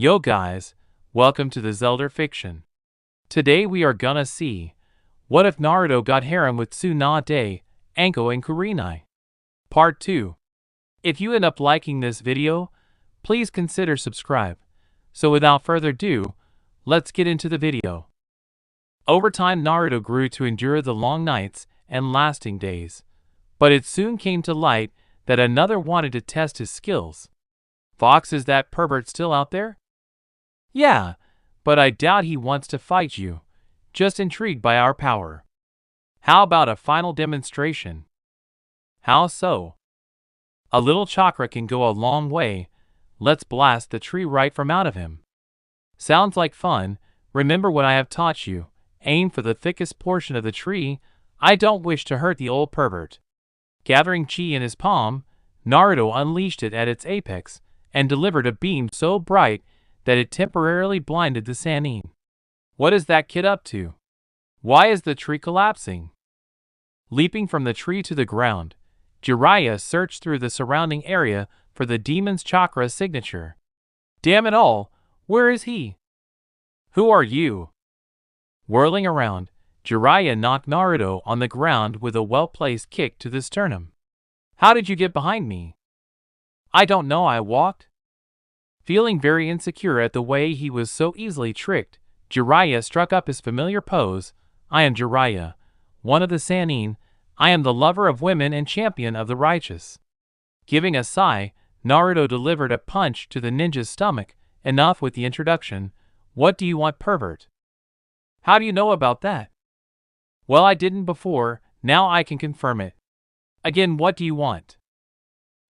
Yo guys, welcome to the Zelda Fiction. Today we are gonna see, what if Naruto got harem with Tsunade, Anko and Kurenai? Part 2. If you end up liking this video, please consider subscribe. So without further ado, let's get into the video. Over time Naruto grew to endure the long nights and lasting days. But it soon came to light that another wanted to test his skills. Fox, is that pervert still out there? Yeah, but I doubt he wants to fight you. Just intrigued by our power. How about a final demonstration? How so? A little chakra can go a long way. Let's blast the tree right from out of him. Sounds like fun. Remember what I have taught you. Aim for the thickest portion of the tree. I don't wish to hurt the old pervert. Gathering chi in his palm, Naruto unleashed it at its apex and delivered a beam so bright that it temporarily blinded the Sannin. What is that kid up to? Why is the tree collapsing? Leaping from the tree to the ground, Jiraiya searched through the surrounding area for the demon's chakra signature. Damn it all, where is he? Who are you? Whirling around, Jiraiya knocked Naruto on the ground with a well-placed kick to the sternum. How did you get behind me? I don't know, I walked. Feeling very insecure at the way he was so easily tricked, Jiraiya struck up his familiar pose. I am Jiraiya, one of the Sannin. I am the lover of women and champion of the righteous. Giving a sigh, Naruto delivered a punch to the ninja's stomach. Enough with the introduction. What do you want, pervert? How do you know about that? Well, I didn't before, now I can confirm it. Again, what do you want?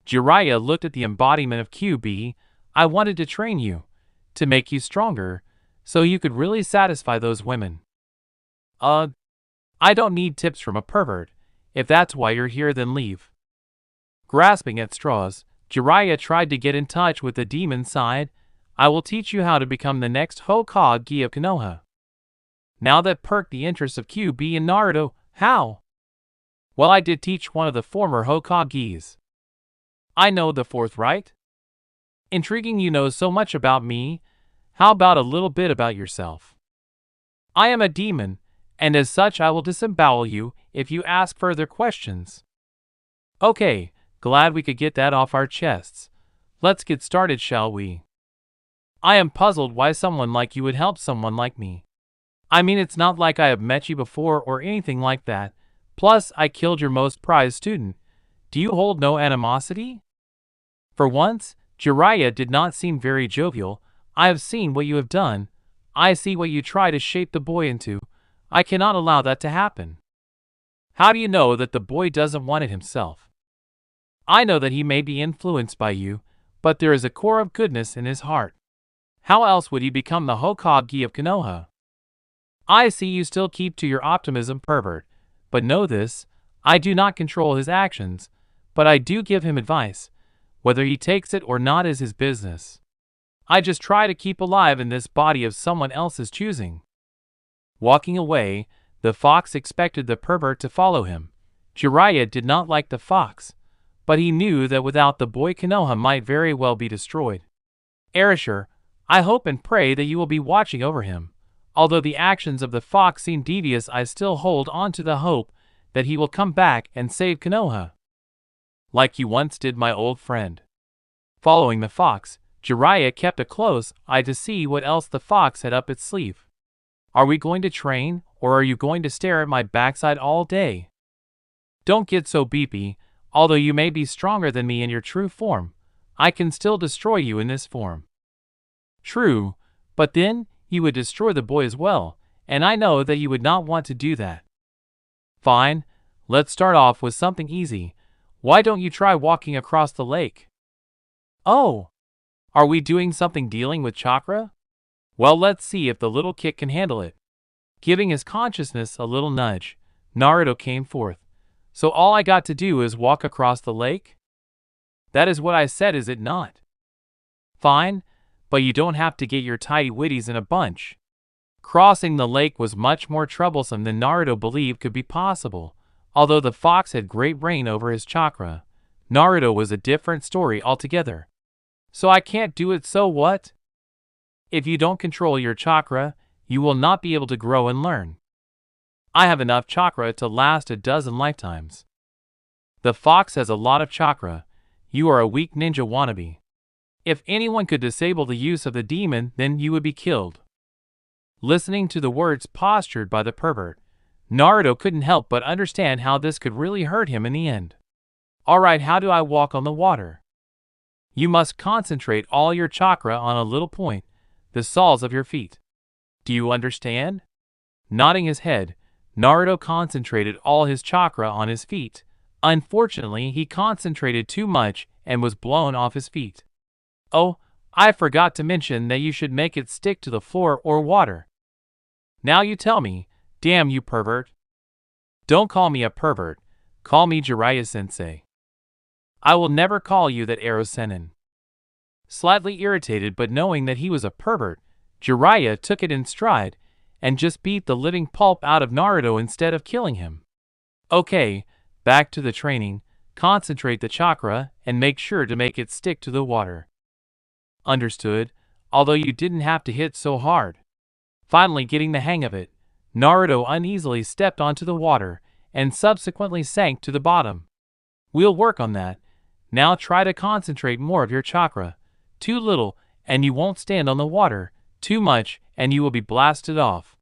Jiraiya looked at the embodiment of QB. I wanted to train you, to make you stronger, so you could really satisfy those women. I don't need tips from a pervert. If that's why you're here, then leave. Grasping at straws, Jiraiya tried to get in touch with the demon side. I will teach you how to become the next Hokage of Konoha. Now that perked the interest of QB and Naruto. How? Well, I did teach one of the former Hokages. I know the fourth, right? Intriguing, you know so much about me. How about a little bit about yourself? I am a demon, and as such I will disembowel you if you ask further questions. Okay, glad we could get that off our chests. Let's get started, shall we? I am puzzled why someone like you would help someone like me. I mean, it's not like I have met you before or anything like that. Plus, I killed your most prized student. Do you hold no animosity? For once, Jiraiya did not seem very jovial. I have seen what you have done. I see what you try to shape the boy into. I cannot allow that to happen. How do you know that the boy doesn't want it himself? I know that he may be influenced by you, but there is a core of goodness in his heart. How else would he become the Hokage of Konoha? I see you still keep to your optimism, pervert. But know this, I do not control his actions, but I do give him advice. Whether he takes it or not is his business. I just try to keep alive in this body of someone else's choosing. Walking away, the fox expected the pervert to follow him. Jiraiya did not like the fox, but he knew that without the boy Konoha might very well be destroyed. Erasure, I hope and pray that you will be watching over him. Although the actions of the fox seem devious, I still hold on to the hope that he will come back and save Konoha. Like you once did my old friend. Following the fox, Jiraiya kept a close eye to see what else the fox had up its sleeve. Are we going to train, or are you going to stare at my backside all day? Don't get so beepy. Although you may be stronger than me in your true form, I can still destroy you in this form. True, but then you would destroy the boy as well, and I know that you would not want to do that. Fine, let's start off with something easy. Why don't you try walking across the lake? Oh, are we doing something dealing with chakra? Well, let's see if the little kid can handle it. Giving his consciousness a little nudge, Naruto came forth. So all I got to do is walk across the lake? That is what I said, is it not? Fine, but you don't have to get your tidy witties in a bunch. Crossing the lake was much more troublesome than Naruto believed could be possible. Although the fox had great reign over his chakra, Naruto was a different story altogether. So I can't do it, so what? If you don't control your chakra, you will not be able to grow and learn. I have enough chakra to last a dozen lifetimes. The fox has a lot of chakra. You are a weak ninja wannabe. If anyone could disable the use of the demon, then you would be killed. Listening to the words postured by the pervert, Naruto couldn't help but understand how this could really hurt him in the end. Alright, how do I walk on the water? You must concentrate all your chakra on a little point, the soles of your feet. Do you understand? Nodding his head, Naruto concentrated all his chakra on his feet. Unfortunately, he concentrated too much and was blown off his feet. Oh, I forgot to mention that you should make it stick to the floor or water. Now you tell me, damn you pervert. Don't call me a pervert, call me Jiraiya-sensei. I will never call you that, Ero-senin. Slightly irritated but knowing that he was a pervert, Jiraiya took it in stride and just beat the living pulp out of Naruto instead of killing him. Okay, back to the training, concentrate the chakra and make sure to make it stick to the water. Understood, although you didn't have to hit so hard. Finally getting the hang of it, Naruto uneasily stepped onto the water and subsequently sank to the bottom. We'll work on that. Now try to concentrate more of your chakra. Too little and you won't stand on the water, too much and you will be blasted off.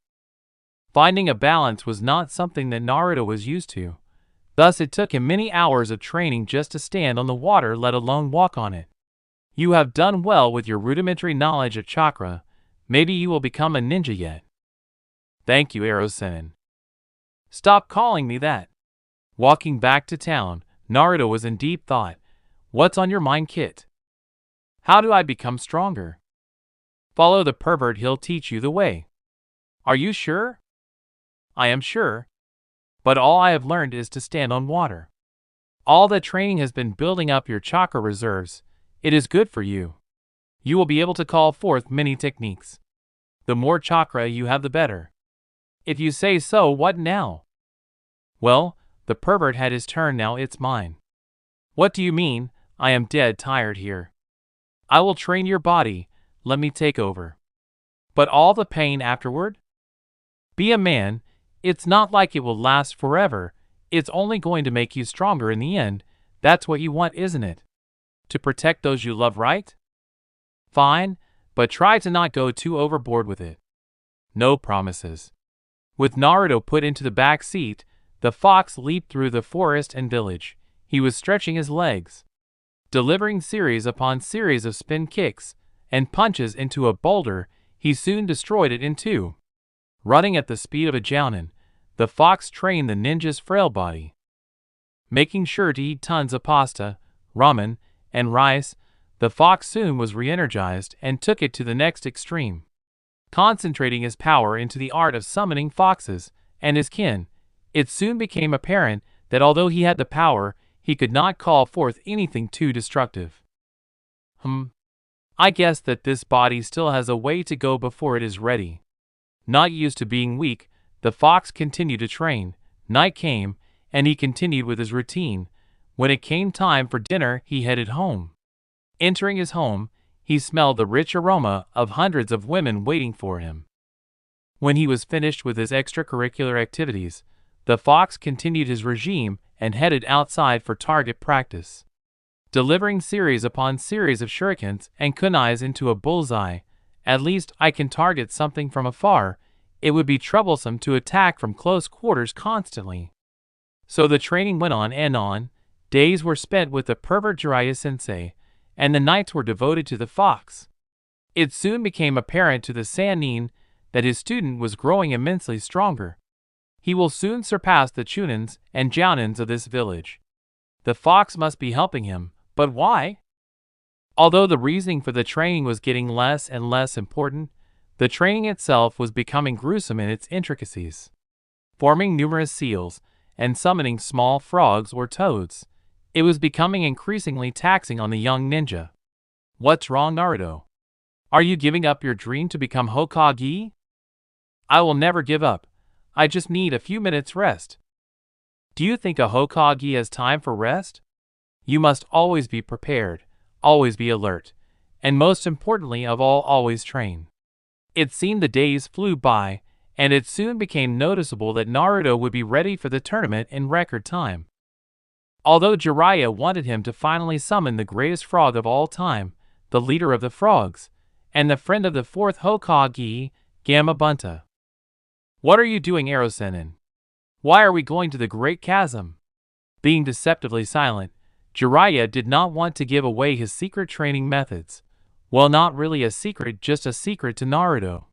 Finding a balance was not something that Naruto was used to. Thus it took him many hours of training just to stand on the water, let alone walk on it. You have done well with your rudimentary knowledge of chakra. Maybe you will become a ninja yet. Thank you, Ero-senin. Stop calling me that. Walking back to town, Naruto was in deep thought. What's on your mind, Kit? How do I become stronger? Follow the pervert, he'll teach you the way. Are you sure? I am sure. But all I have learned is to stand on water. All that training has been building up your chakra reserves. It is good for you. You will be able to call forth many techniques. The more chakra you have, the better. If you say so, what now? Well, the pervert had his turn, now it's mine. What do you mean? I am dead tired here. I will train your body, let me take over. But all the pain afterward? Be a man, it's not like it will last forever, it's only going to make you stronger in the end. That's what you want, isn't it? To protect those you love, right? Fine, but try to not go too overboard with it. No promises. With Naruto put into the back seat, the fox leaped through the forest and village. He was stretching his legs, delivering series upon series of spin kicks and punches into a boulder. He soon destroyed it in two. Running at the speed of a jounin, the fox trained the ninja's frail body. Making sure to eat tons of pasta, ramen, and rice, the fox soon was re-energized and took it to the next extreme. Concentrating his power into the art of summoning foxes and his kin, it soon became apparent that although he had the power, he could not call forth anything too destructive. I guess that this body still has a way to go before it is ready. Not used to being weak, the fox continued to train. Night came, and he continued with his routine. When it came time for dinner, he headed home. Entering his home, he smelled the rich aroma of hundreds of women waiting for him. When he was finished with his extracurricular activities, the fox continued his regime and headed outside for target practice. Delivering series upon series of shurikens and kunais into a bullseye, at least I can target something from afar. It would be troublesome to attack from close quarters constantly. So the training went on and on. Days were spent with the pervert Jiraiya-sensei, and the nights were devoted to the fox. It soon became apparent to the Sannin that his student was growing immensely stronger. He will soon surpass the Chunins and Jounins of this village. The fox must be helping him, but why? Although the reasoning for the training was getting less and less important, the training itself was becoming gruesome in its intricacies. Forming numerous seals and summoning small frogs or toads, it was becoming increasingly taxing on the young ninja. What's wrong, Naruto? Are you giving up your dream to become Hokage? I will never give up. I just need a few minutes rest. Do you think a Hokage has time for rest? You must always be prepared, always be alert, and most importantly of all, always train. It seemed the days flew by, and it soon became noticeable that Naruto would be ready for the tournament in record time. Although Jiraiya wanted him to finally summon the greatest frog of all time, the leader of the frogs, and the friend of the fourth Hokage, Gamabunta. What are you doing, Erosenin? Why are we going to the Great Chasm? Being deceptively silent, Jiraiya did not want to give away his secret training methods. Well, not really a secret, just a secret to Naruto.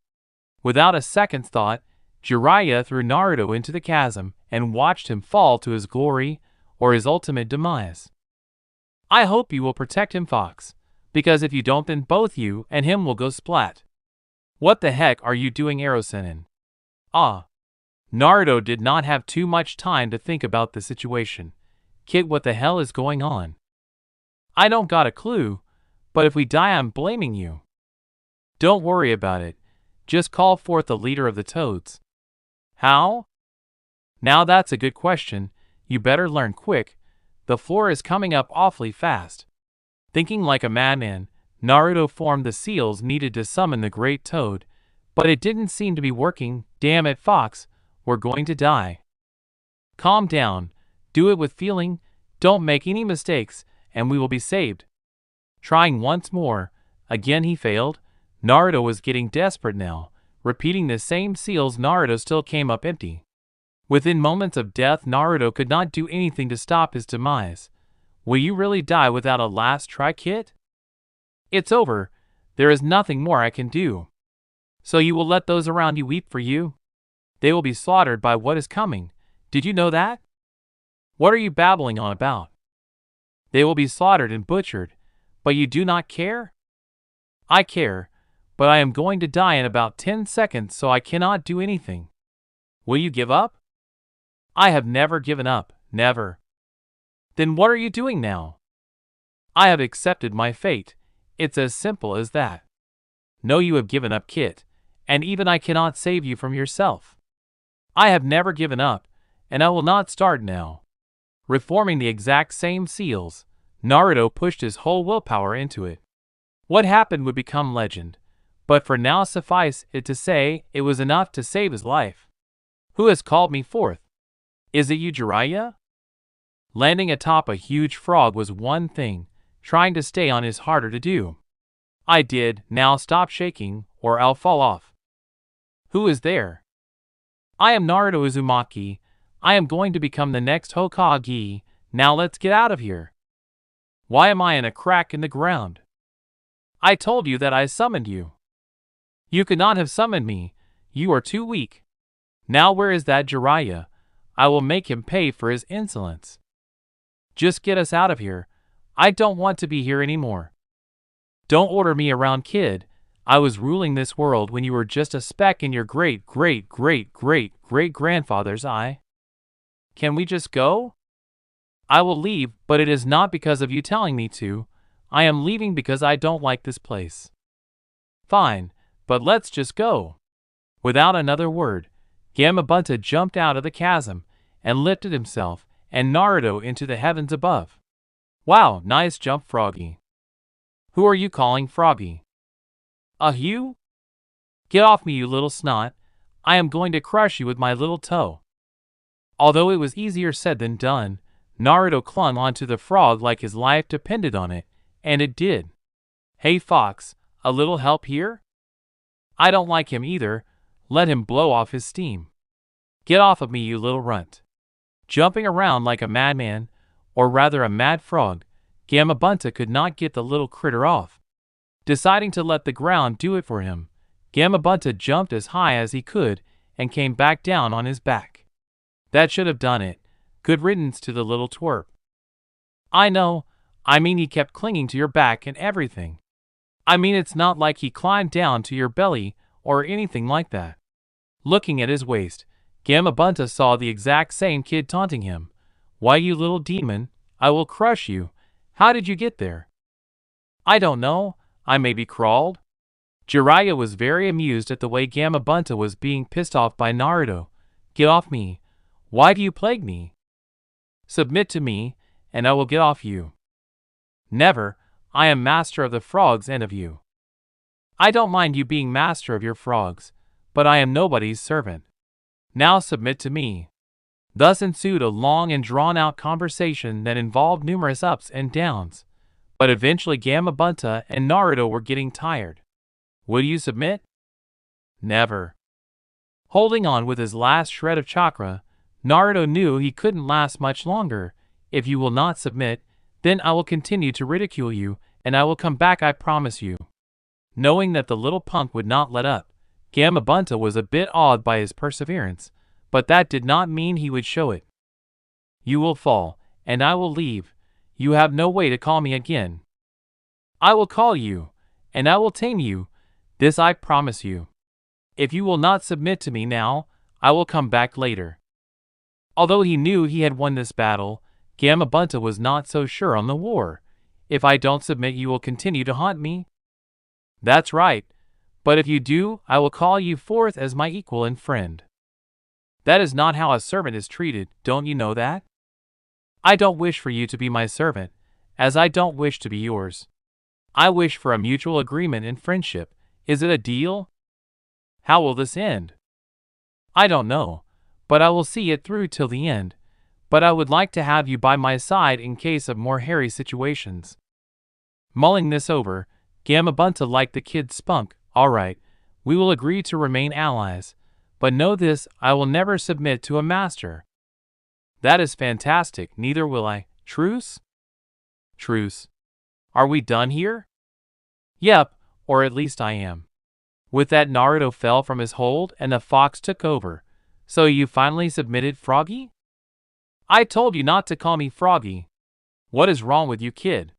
Without a second's thought, Jiraiya threw Naruto into the chasm and watched him fall to his glory or his ultimate demise. I hope you will protect him, Fox, because if you don't, then both you and him will go splat. What the heck are you doing, Erosenin? Ah. Naruto did not have too much time to think about the situation. Kid, what the hell is going on? I don't got a clue, but if we die, I'm blaming you. Don't worry about it. Just call forth the leader of the Toads. How? Now that's a good question. You better learn quick. The floor is coming up awfully fast. Thinking like a madman, Naruto formed the seals needed to summon the Great Toad, but it didn't seem to be working. Damn it, Fox, we're going to die. Calm down, do it with feeling, don't make any mistakes, and we will be saved. Trying once more, again he failed. Naruto was getting desperate now. Repeating the same seals, Naruto still came up empty. Within moments of death, Naruto could not do anything to stop his demise. Will you really die without a last try, kid? It's over. There is nothing more I can do. So you will let those around you weep for you? They will be slaughtered by what is coming. Did you know that? What are you babbling on about? They will be slaughtered and butchered, but you do not care? I care, but I am going to die in about 10 seconds, so I cannot do anything. Will you give up? I have never given up, never. Then what are you doing now? I have accepted my fate. It's as simple as that. No, you have given up, Kit, and even I cannot save you from yourself. I have never given up, and I will not start now. Reforming the exact same seals, Naruto pushed his whole willpower into it. What happened would become legend, but for now suffice it to say it was enough to save his life. Who has called me forth? Is it you, Jiraiya? Landing atop a huge frog was one thing, trying to stay on is harder to do. I did, now stop shaking, or I'll fall off. Who is there? I am Naruto Uzumaki. I am going to become the next Hokage. Now let's get out of here. Why am I in a crack in the ground? I told you that I summoned you. You could not have summoned me. You are too weak. Now where is that Jiraiya? I will make him pay for his insolence. Just get us out of here. I don't want to be here anymore. Don't order me around, kid. I was ruling this world when you were just a speck in your great-great-great-great-great-grandfather's eye. Can we just go? I will leave, but it is not because of you telling me to. I am leaving because I don't like this place. Fine, but let's just go. Without another word, Gamabunta jumped out of the chasm and lifted himself and Naruto into the heavens above. Wow, nice jump, Froggy. Who are you calling Froggy? You? Get off me, you little snot. I am going to crush you with my little toe. Although it was easier said than done, Naruto clung onto the frog like his life depended on it, and it did. Hey Fox, a little help here? I don't like him either. Let him blow off his steam. Get off of me, you little runt. Jumping around like a madman, or rather a mad frog, Gamabunta could not get the little critter off. Deciding to let the ground do it for him, Gamabunta jumped as high as he could and came back down on his back. That should have done it. Good riddance to the little twerp. I know, I mean he kept clinging to your back and everything. I mean it's not like he climbed down to your belly or anything like that. Looking at his waist, Gamabunta saw the exact same kid taunting him. Why, you little demon, I will crush you. How did you get there? I don't know, I maybe crawled. Jiraiya was very amused at the way Gamabunta was being pissed off by Naruto. Get off me. Why do you plague me? Submit to me, and I will get off you. Never, I am master of the frogs and of you. I don't mind you being master of your frogs, but I am nobody's servant. Now submit to me." Thus ensued a long and drawn-out conversation that involved numerous ups and downs, but eventually Gamabunta and Naruto were getting tired. Would you submit? Never. Holding on with his last shred of chakra, Naruto knew he couldn't last much longer. "If you will not submit, then I will continue to ridicule you, and I will come back, I promise you." Knowing that the little punk would not let up, Gamabunta was a bit awed by his perseverance, but that did not mean he would show it. "You will fall, and I will leave. You have no way to call me again. I will call you, and I will tame you. This I promise you. If you will not submit to me now, I will come back later." Although he knew he had won this battle, Gamabunta was not so sure on the war. "If I don't submit, you will continue to haunt me?" "That's right, but if you do, I will call you forth as my equal and friend. That is not how a servant is treated, don't you know that? I don't wish for you to be my servant, as I don't wish to be yours. I wish for a mutual agreement and friendship. Is it a deal?" "How will this end?" "I don't know, but I will see it through till the end. But I would like to have you by my side in case of more hairy situations." Mulling this over, Gamabunta liked the kid's spunk. "All right, we will agree to remain allies. But know this, I will never submit to a master." "That is fantastic, neither will I. Truce?" "Truce. Are we done here?" "Yep, or at least I am." With that, Naruto fell from his hold and the fox took over. "So you finally submitted, Froggy?" "I told you not to call me Froggy. What is wrong with you, kid?"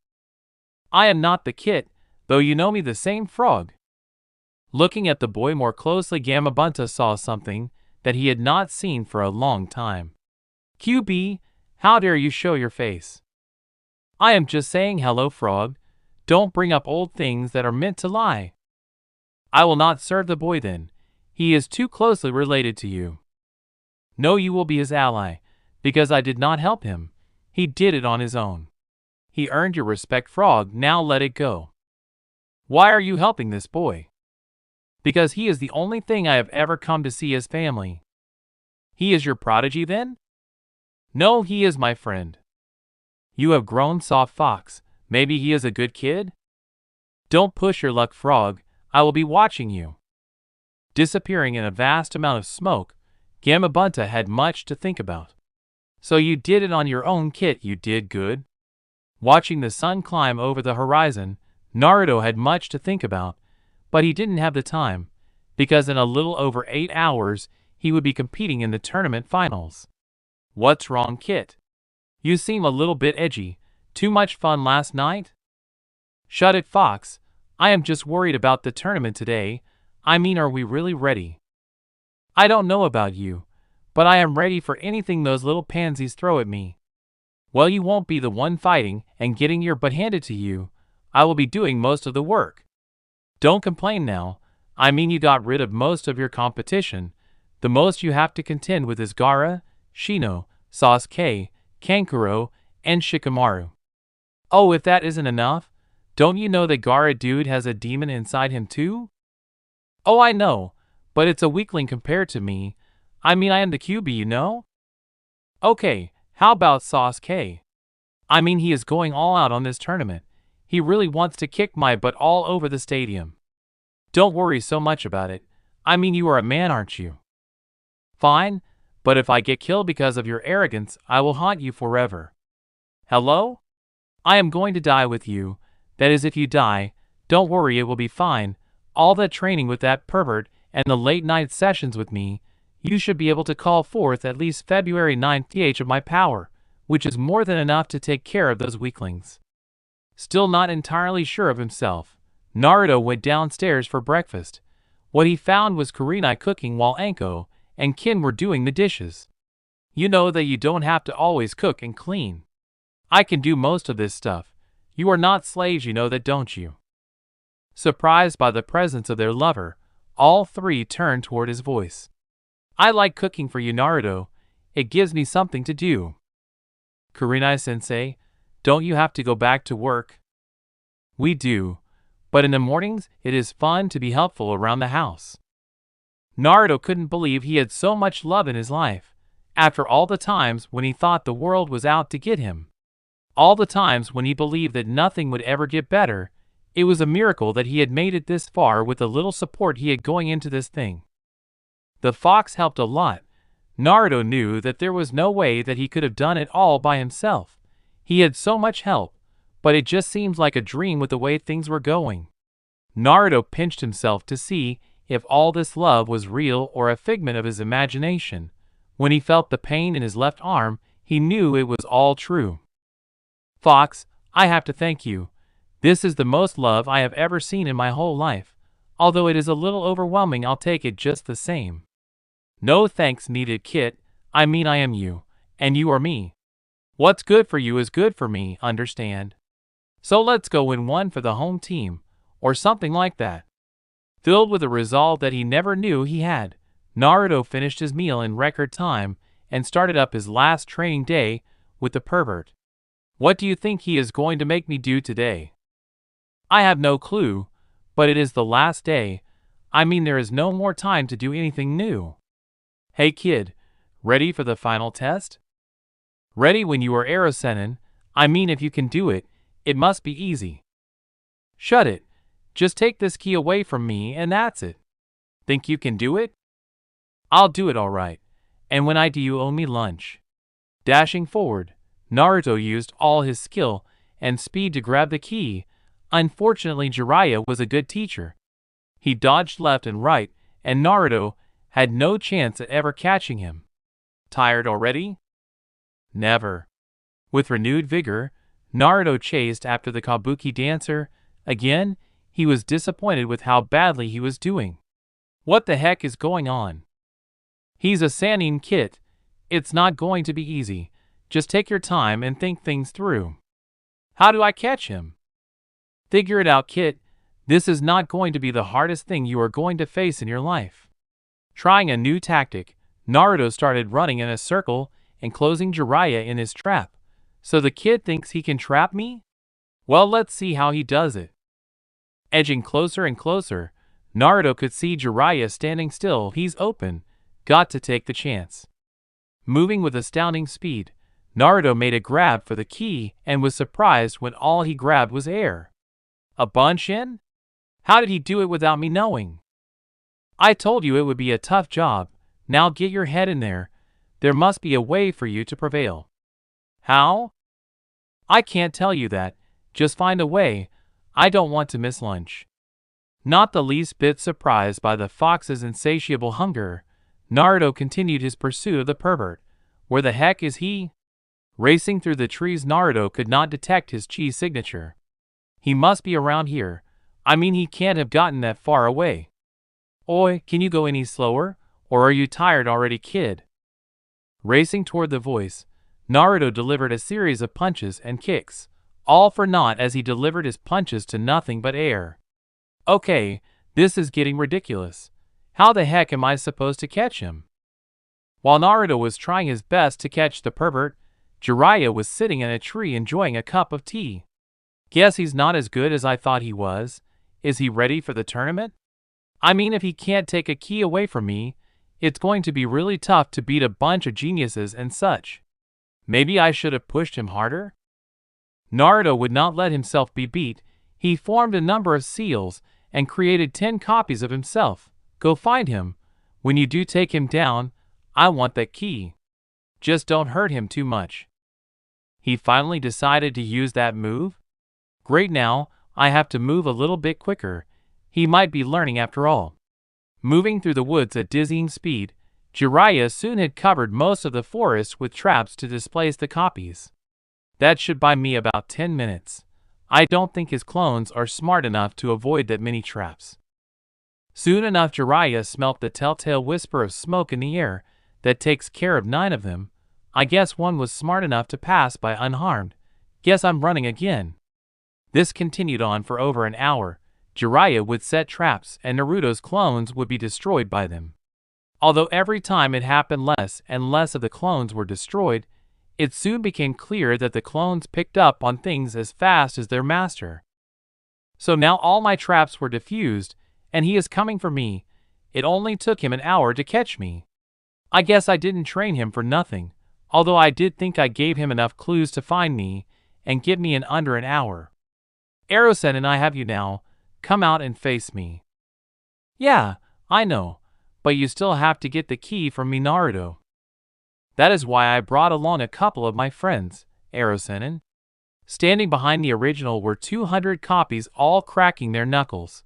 "I am not the kid, though you know me the same frog." Looking at the boy more closely, Gamabunta saw something that he had not seen for a long time. "QB, how dare you show your face?" "I am just saying hello, frog. Don't bring up old things that are meant to lie." "I will not serve the boy then. He is too closely related to you." "No, you will be his ally, because I did not help him. He did it on his own. He earned your respect, frog, now let it go." "Why are you helping this boy?" "Because he is the only thing I have ever come to see as family." "He is your prodigy then?" "No, he is my friend." "You have grown soft, fox. Maybe he is a good kid?" "Don't push your luck, frog. I will be watching you." Disappearing in a vast amount of smoke, Gamabunta had much to think about. "So you did it on your own, kid. You did good." Watching the sun climb over the horizon, Naruto had much to think about, but he didn't have the time, because in a little over 8 hours, he would be competing in the tournament finals. "What's wrong, Kit? You seem a little bit edgy. Too much fun last night?" "Shut it, Fox. I am just worried about the tournament today. I mean, are we really ready?" "I don't know about you, but I am ready for anything those little pansies throw at me." "Well, you won't be the one fighting and getting your butt handed to you. I will be doing most of the work." "Don't complain now. I mean, you got rid of most of your competition. The most you have to contend with is Gaara, Shino, Sasuke, Kankuro, and Shikamaru." "Oh, if that isn't enough, don't you know that Gaara dude has a demon inside him too?" "Oh, I know, but it's a weakling compared to me. I mean, I am the QB, you know?" "Okay, how about Sasuke? I mean, he is going all out on this tournament. He really wants to kick my butt all over the stadium." "Don't worry so much about it. I mean, you are a man, aren't you?" "Fine, but if I get killed because of your arrogance, I will haunt you forever." "Hello? I am going to die with you. That is, if you die. Don't worry, it will be fine. All that training with that pervert and the late-night sessions with me, you should be able to call forth at least February 9th of my power, which is more than enough to take care of those weaklings." Still not entirely sure of himself, Naruto went downstairs for breakfast. What he found was Kurenai cooking while Anko and Kin were doing the dishes. "You know that you don't have to always cook and clean. I can do most of this stuff. You are not slaves, you know that, don't you?" Surprised by the presence of their lover, all three turned toward his voice. "I like cooking for you, Naruto. It gives me something to do." "Kurenai-sensei, don't you have to go back to work?" "We do, but in the mornings it is fun to be helpful around the house. Naruto couldn't believe he had so much love in his life, after all the times when he thought the world was out to get him. All the times when he believed that nothing would ever get better. It was a miracle that he had made it this far with the little support he had going into this thing. The fox helped a lot. Naruto knew that there was no way that he could have done it all by himself. He had so much help, but it just seemed like a dream with the way things were going. Naruto pinched himself to see if all this love was real or a figment of his imagination. When he felt the pain in his left arm, he knew it was all true. Fox, I have to thank you. This is the most love I have ever seen in my whole life. Although it is a little overwhelming, I'll take it just the same. No thanks needed, Kit. I mean, I am you, and you are me. What's good for you is good for me, understand? So let's go win one for the home team, or something like that. Filled with a resolve that he never knew he had, Naruto finished his meal in record time and started up his last training day with the pervert. What do you think he is going to make me do today? I have no clue, but it is the last day. I mean, there is no more time to do anything new. Hey kid, ready for the final test? Ready when you are Aerosenin. I mean, if you can do it, it must be easy. Shut it. Just take this key away from me and that's it. Think you can do it? I'll do it all right. And when I do, you owe me lunch. Dashing forward, Naruto used all his skill and speed to grab the key. Unfortunately, Jiraiya was a good teacher. He dodged left and right, and Naruto had no chance at ever catching him. Tired already? Never. With renewed vigor, Naruto chased after the kabuki dancer. Again, he was disappointed with how badly he was doing. What the heck is going on? He's a Sannin Kit. It's not going to be easy. Just take your time and think things through. How do I catch him? Figure it out, Kit. This is not going to be the hardest thing you are going to face in your life. Trying a new tactic, Naruto started running in a circle and closing Jiraiya in his trap. So the kid thinks he can trap me? Well, let's see how he does it. Edging closer and closer, Naruto could see Jiraiya standing still. He's open. Got to take the chance. Moving with astounding speed, Naruto made a grab for the key and was surprised when all he grabbed was air. A bunch in? How did he do it without me knowing? I told you it would be a tough job. Now get your head in there. There must be a way for you to prevail. How? I can't tell you that. Just find a way. I don't want to miss lunch. Not the least bit surprised by the fox's insatiable hunger, Naruto continued his pursuit of the pervert. Where the heck is he? Racing through the trees, Naruto could not detect his chi signature. He must be around here. I mean, he can't have gotten that far away. Oi, can you go any slower? Or are you tired already, kid? Racing toward the voice, Naruto delivered a series of punches and kicks, all for naught as he delivered his punches to nothing but air. Okay, this is getting ridiculous. How the heck am I supposed to catch him? While Naruto was trying his best to catch the pervert, Jiraiya was sitting in a tree enjoying a cup of tea. Guess he's not as good as I thought he was. Is he ready for the tournament? I mean, if he can't take a key away from me, it's going to be really tough to beat a bunch of geniuses and such. Maybe I should have pushed him harder? Naruto would not let himself be beat. He formed a number of seals and created 10 copies of himself. Go find him. When you do take him down, I want that key. Just don't hurt him too much. He finally decided to use that move? Great, now I have to move a little bit quicker. He might be learning after all. Moving through the woods at dizzying speed, Jiraiya soon had covered most of the forest with traps to displace the copies. That should buy me about 10 minutes. I don't think his clones are smart enough to avoid that many traps. Soon enough, Jiraiya smelt the telltale whisper of smoke in the air. That takes care of 9 of them. I guess one was smart enough to pass by unharmed. Guess I'm running again. This continued on for over an hour. Jiraiya would set traps and Naruto's clones would be destroyed by them. Although every time it happened, less and less of the clones were destroyed, it soon became clear that the clones picked up on things as fast as their master. So now all my traps were defused, and he is coming for me. It only took him an hour to catch me. I guess I didn't train him for nothing, although I did think I gave him enough clues to find me and get me in under an hour. Erosen and I have you now. Come out and face me. Yeah, I know, but you still have to get the key from me, Naruto. That is why I brought along a couple of my friends, Erosen. Standing behind the original were 200 copies, all cracking their knuckles.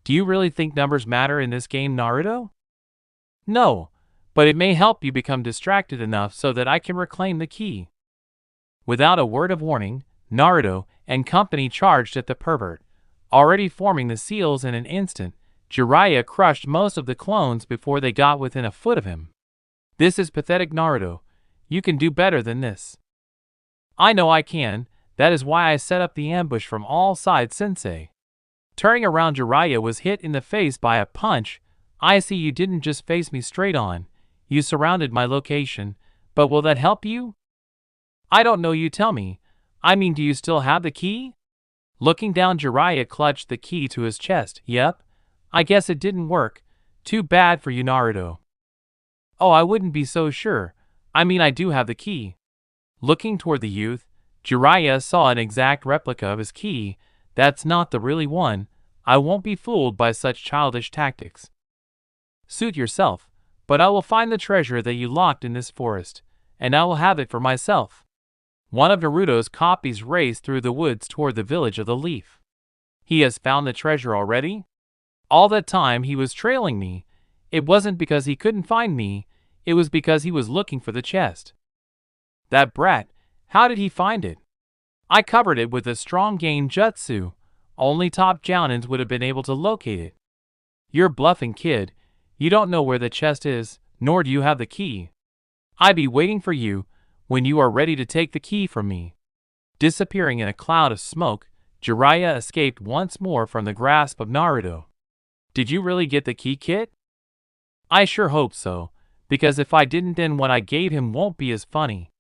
Do you really think numbers matter in this game, Naruto? No, but it may help you become distracted enough so that I can reclaim the key. Without a word of warning, Naruto and company charged at the pervert. Already forming the seals in an instant, Jiraiya crushed most of the clones before they got within a foot of him. This is pathetic, Naruto. You can do better than this. I know I can. That is why I set up the ambush from all sides, Sensei. Turning around, Jiraiya was hit in the face by a punch. I see you didn't just face me straight on. You surrounded my location, but will that help you? I don't know, you tell me. I mean, do you still have the key? Looking down, Jiraiya clutched the key to his chest. Yep. I guess it didn't work. Too bad for you, Naruto. Oh, I wouldn't be so sure. I mean, I do have the key. Looking toward the youth, Jiraiya saw an exact replica of his key. That's not the really one. I won't be fooled by such childish tactics. Suit yourself, but I will find the treasure that you locked in this forest, and I will have it for myself. One of Naruto's copies raced through the woods toward the village of the Leaf. He has found the treasure already? All that time he was trailing me. It wasn't because he couldn't find me, it was because he was looking for the chest. That brat, how did he find it? I covered it with a strong gain jutsu. Only top jounins would have been able to locate it. You're bluffing, kid. You don't know where the chest is, nor do you have the key. I be waiting for you when you are ready to take the key from me. Disappearing in a cloud of smoke, Jiraiya escaped once more from the grasp of Naruto. Did you really get the key, kid? I sure hope so, because if I didn't, then what I gave him won't be as funny.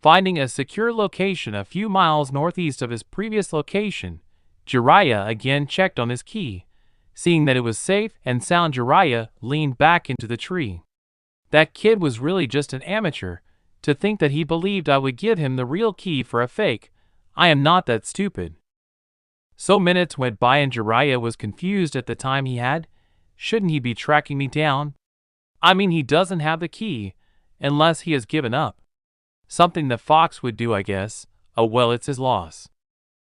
Finding a secure location a few miles northeast of his previous location, Jiraiya again checked on his key. Seeing that it was safe and sound, Jiraiya leaned back into the tree. That kid was really just an amateur. To think that he believed I would give him the real key for a fake. I am not that stupid. So minutes went by and Jiraiya was confused at the time he had. Shouldn't he be tracking me down? I mean, he doesn't have the key, unless he has given up. Something the fox would do, I guess. Oh well, it's his loss.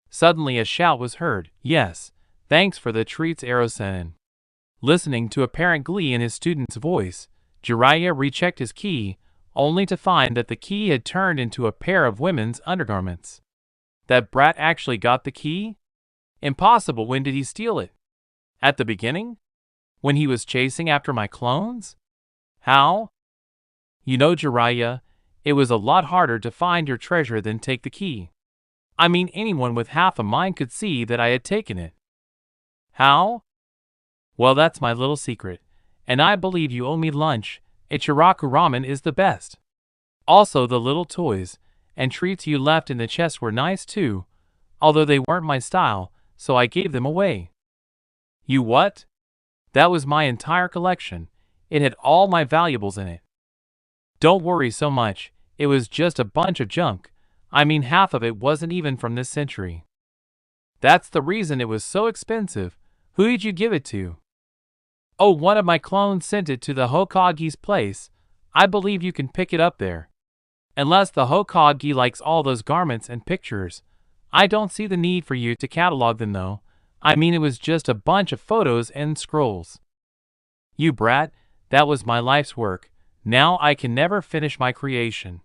Suddenly a shout was heard. Yes, thanks for the treats, Erosen. Listening to apparent glee in his student's voice, Jiraiya rechecked his key, only to find that the key had turned into a pair of women's undergarments. That brat actually got the key? Impossible. When did he steal it? At the beginning? When he was chasing after my clones? How? You know, Jiraiya, it was a lot harder to find your treasure than take the key. I mean, anyone with half a mind could see that I had taken it. How? Well, that's my little secret, and I believe you owe me lunch. Ichiraku ramen is the best. Also, the little toys and treats you left in the chest were nice too, although they weren't my style, so I gave them away. You what? That was my entire collection. It had all my valuables in it. Don't worry so much, it was just a bunch of junk. I mean, half of it wasn't even from this century. That's the reason it was so expensive. Who did you give it to? Oh, one of my clones sent it to the Hokage's place. I believe you can pick it up there. Unless the Hokage likes all those garments and pictures. I don't see the need for you to catalog them though. I mean, it was just a bunch of photos and scrolls. You brat, that was my life's work. Now I can never finish my creation.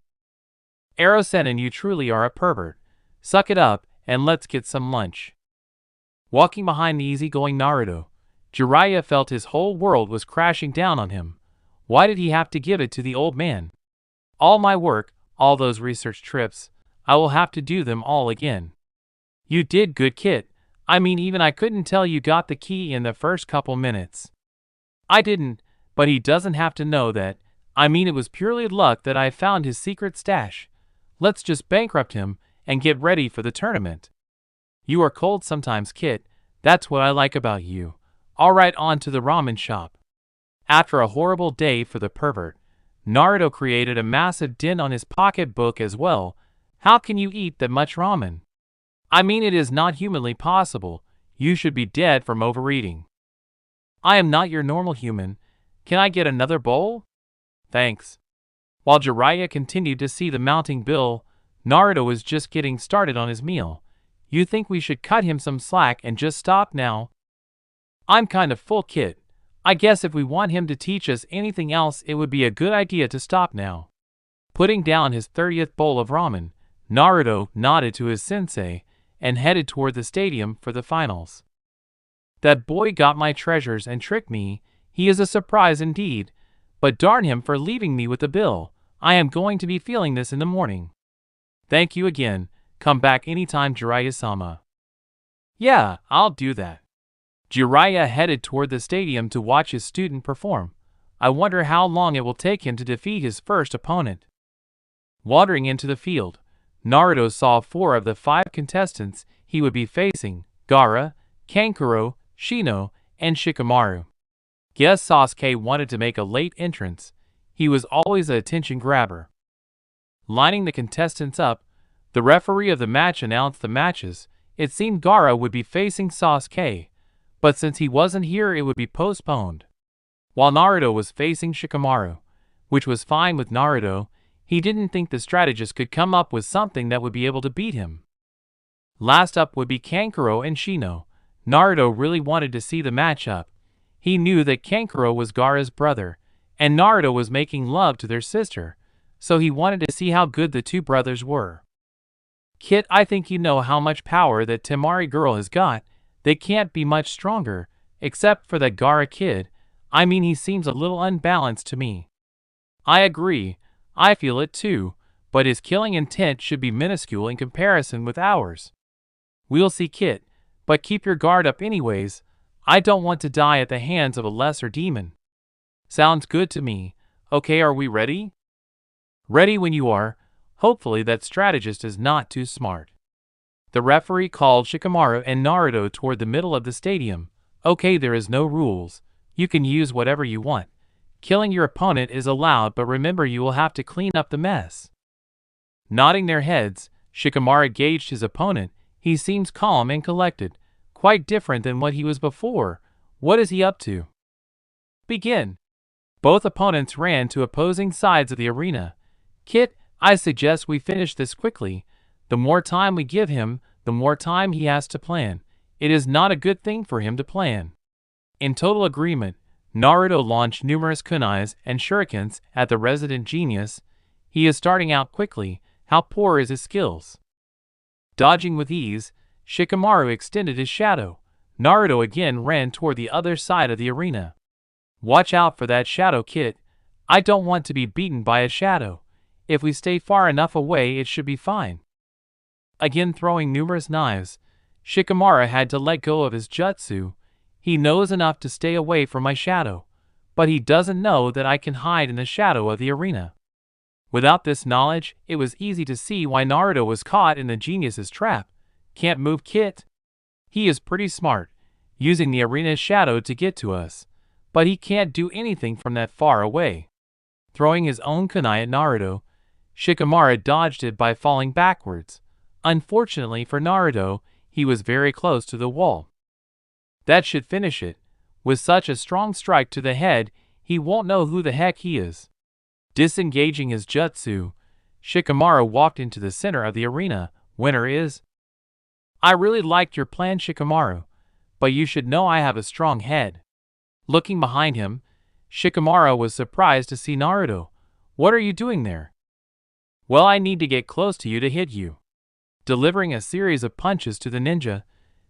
Erosen, you truly are a pervert. Suck it up, and let's get some lunch. Walking behind the easygoing Naruto, Jiraiya felt his whole world was crashing down on him. Why did he have to give it to the old man? All my work, all those research trips, I will have to do them all again. You did good, kid. I mean, even I couldn't tell you got the key in the first couple minutes. I didn't, but he doesn't have to know that. I mean, it was purely luck that I found his secret stash. Let's just bankrupt him and get ready for the tournament. You are cold sometimes, kid. That's what I like about you. Alright, on to the ramen shop. After a horrible day for the pervert, Naruto created a massive dent on his pocketbook as well. How can you eat that much ramen? I mean, it is not humanly possible. You should be dead from overeating. I am not your normal human. Can I get another bowl? Thanks. While Jiraiya continued to see the mounting bill, Naruto was just getting started on his meal. You think we should cut him some slack and just stop now? I'm kind of full, kid. I guess if we want him to teach us anything else, it would be a good idea to stop now. Putting down his 30th bowl of ramen, Naruto nodded to his sensei and headed toward the stadium for the finals. That boy got my treasures and tricked me. He is a surprise indeed, but darn him for leaving me with the bill. I am going to be feeling this in the morning. Thank you again. Come back anytime, Jiraiya-sama. Yeah, I'll do that. Jiraiya headed toward the stadium to watch his student perform. I wonder how long it will take him to defeat his first opponent. Wandering into the field, Naruto saw 4 of the 5 contestants he would be facing: Gaara, Kankuro, Shino, and Shikamaru. Guess Sasuke wanted to make a late entrance. He was always an attention grabber. Lining the contestants up, the referee of the match announced the matches. It seemed Gaara would be facing Sasuke, but since he wasn't here, it would be postponed. While Naruto was facing Shikamaru, which was fine with Naruto, he didn't think the strategist could come up with something that would be able to beat him. Last up would be Kankuro and Shino. Naruto really wanted to see the matchup. He knew that Kankuro was Gaara's brother, and Naruto was making love to their sister, so he wanted to see how good the 2 brothers were. Kid, I think you know how much power that Temari girl has got. They can't be much stronger, except for that Gaara kid. I mean, he seems a little unbalanced to me. I agree, I feel it too, but his killing intent should be minuscule in comparison with ours. We'll see, kid, but keep your guard up anyways. I don't want to die at the hands of a lesser demon. Sounds good to me. Okay, are we ready? Ready when you are. Hopefully that strategist is not too smart. The referee called Shikamaru and Naruto toward the middle of the stadium. Okay, there is no rules. You can use whatever you want. Killing your opponent is allowed, but remember you will have to clean up the mess. Nodding their heads, Shikamaru gauged his opponent. He seems calm and collected, quite different than what he was before. What is he up to? Begin. Both opponents ran to opposing sides of the arena. Kit, I suggest we finish this quickly. The more time we give him, the more time he has to plan. It is not a good thing for him to plan. In total agreement, Naruto launched numerous kunais and shurikens at the resident genius. He is starting out quickly. How poor is his skills? Dodging with ease, Shikamaru extended his shadow. Naruto again ran toward the other side of the arena. Watch out for that shadow, kid. I don't want to be beaten by a shadow. If we stay far enough away, it should be fine. Again throwing numerous knives, Shikamaru had to let go of his jutsu. He knows enough to stay away from my shadow, but he doesn't know that I can hide in the shadow of the arena. Without this knowledge, it was easy to see why Naruto was caught in the genius's trap. Can't move, kit. He is pretty smart, using the arena's shadow to get to us, but he can't do anything from that far away. Throwing his own kunai at Naruto, Shikamaru dodged it by falling backwards. Unfortunately for Naruto, he was very close to the wall. That should finish it. With such a strong strike to the head, he won't know who the heck he is. Disengaging his jutsu, Shikamaru walked into the center of the arena. Winner is... I really liked your plan, Shikamaru, but you should know I have a strong head. Looking behind him, Shikamaru was surprised to see Naruto. What are you doing there? Well, I need to get close to you to hit you. Delivering a series of punches to the ninja,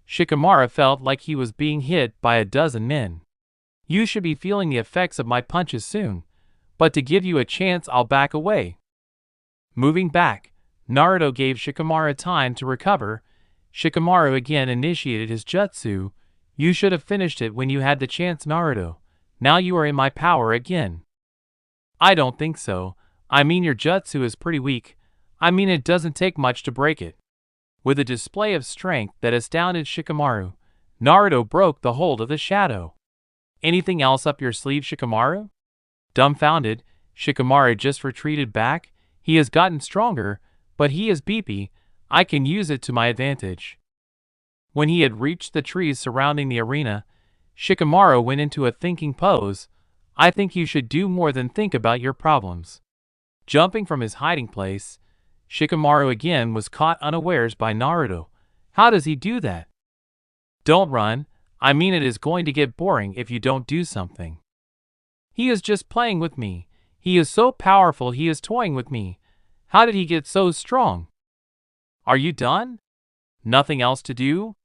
Shikamaru felt like he was being hit by a dozen men. You should be feeling the effects of my punches soon, but to give you a chance, I'll back away. Moving back, Naruto gave Shikamaru time to recover. Shikamaru again initiated his jutsu. You should have finished it when you had the chance, Naruto. Now you are in my power again. I don't think so. I mean, your jutsu is pretty weak. I mean, it doesn't take much to break it. With a display of strength that astounded Shikamaru, Naruto broke the hold of the shadow. Anything else up your sleeve, Shikamaru? Dumbfounded, Shikamaru just retreated back. He has gotten stronger, but he is beepy. I can use it to my advantage. When he had reached the trees surrounding the arena, Shikamaru went into a thinking pose. I think you should do more than think about your problems. Jumping from his hiding place, Shikamaru again was caught unawares by Naruto. How does he do that? Don't run. I mean, it is going to get boring if you don't do something. He is just playing with me. He is so powerful, he is toying with me. How did he get so strong? Are you done? Nothing else to do?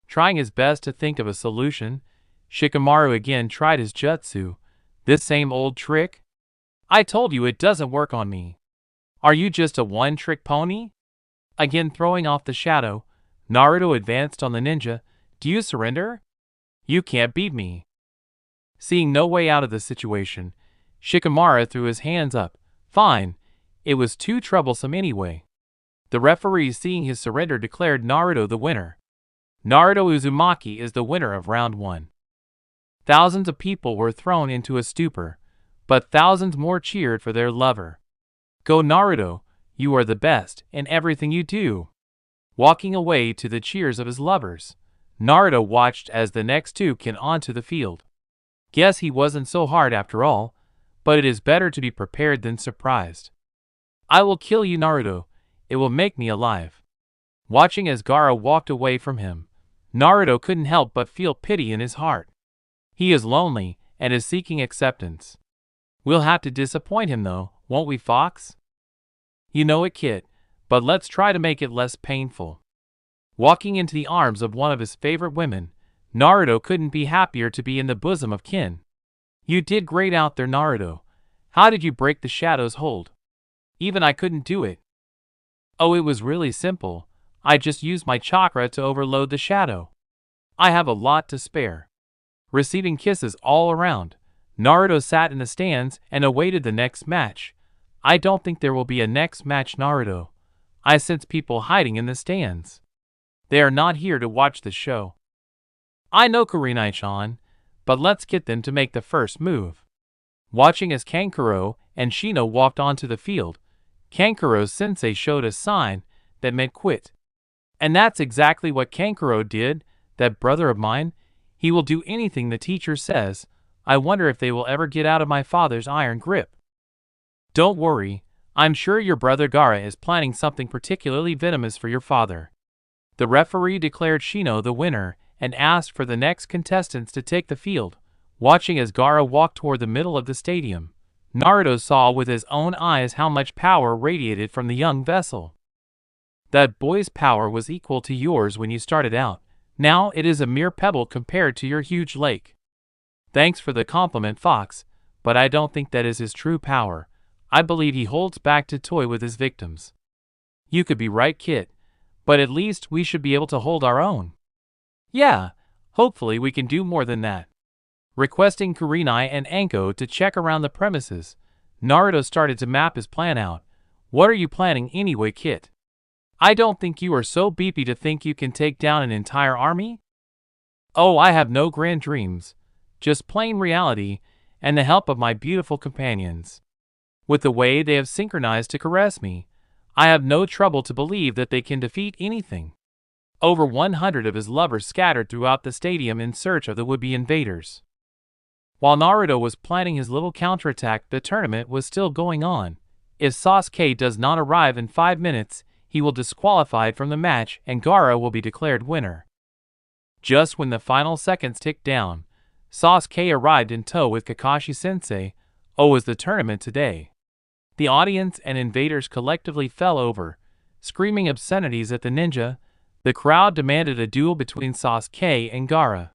Trying his best to think of a solution, Shikamaru again tried his jutsu. This same old trick? I told you it doesn't work on me. Are you just a one-trick pony? Again throwing off the shadow, Naruto advanced on the ninja. Do you surrender? You can't beat me. Seeing no way out of the situation, Shikamaru threw his hands up. Fine. It was too troublesome anyway. The referee, seeing his surrender, declared Naruto the winner. Naruto Uzumaki is the winner of round 1. Thousands of people were thrown into a stupor, but thousands more cheered for their lover. Go Naruto, you are the best in everything you do. Walking away to the cheers of his lovers, Naruto watched as the next two came onto the field. Guess he wasn't so hard after all, but it is better to be prepared than surprised. I will kill you, Naruto. It will make me alive. Watching as Gaara walked away from him, Naruto couldn't help but feel pity in his heart. He is lonely and is seeking acceptance. We'll have to disappoint him though, won't we, Fox? You know it, kid, but let's try to make it less painful. Walking into the arms of one of his favorite women, Naruto couldn't be happier to be in the bosom of kin. You did great out there, Naruto. How did you break the shadow's hold? Even I couldn't do it. Oh, it was really simple. I just used my chakra to overload the shadow. I have a lot to spare. Receiving kisses all around, Naruto sat in the stands and awaited the next match. I don't think there will be a next match, Naruto. I sense people hiding in the stands. They are not here to watch the show. I know, Kurenai-chan, but let's get them to make the first move. Watching as Kankuro and Shino walked onto the field, Kankuro's sensei showed a sign that meant quit. And that's exactly what Kankuro did, that brother of mine. He will do anything the teacher says. I wonder if they will ever get out of my father's iron grip. Don't worry, I'm sure your brother Gaara is planning something particularly venomous for your father. The referee declared Shino the winner and asked for the next contestants to take the field. Watching as Gaara walked toward the middle of the stadium, Naruto saw with his own eyes how much power radiated from the young vessel. That boy's power was equal to yours when you started out. Now it is a mere pebble compared to your huge lake. Thanks for the compliment, Fox, but I don't think that is his true power. I believe he holds back to toy with his victims. You could be right, Kit, but at least we should be able to hold our own. Yeah, hopefully we can do more than that. Requesting Kurenai and Anko to check around the premises, Naruto started to map his plan out. What are you planning anyway, Kit? I don't think you are so beepy to think you can take down an entire army. Oh, I have no grand dreams, just plain reality and the help of my beautiful companions. With the way they have synchronized to caress me, I have no trouble to believe that they can defeat anything. Over 100 of his lovers scattered throughout the stadium in search of the would-be invaders. While Naruto was planning his little counterattack, the tournament was still going on. If Sasuke does not arrive in 5 minutes, he will be disqualified from the match and Gaara will be declared winner. Just when the final seconds ticked down, Sasuke arrived in tow with Kakashi-sensei. Oh, was the tournament today? The audience and invaders collectively fell over, screaming obscenities at the ninja. The crowd demanded a duel between Sasuke and Gaara.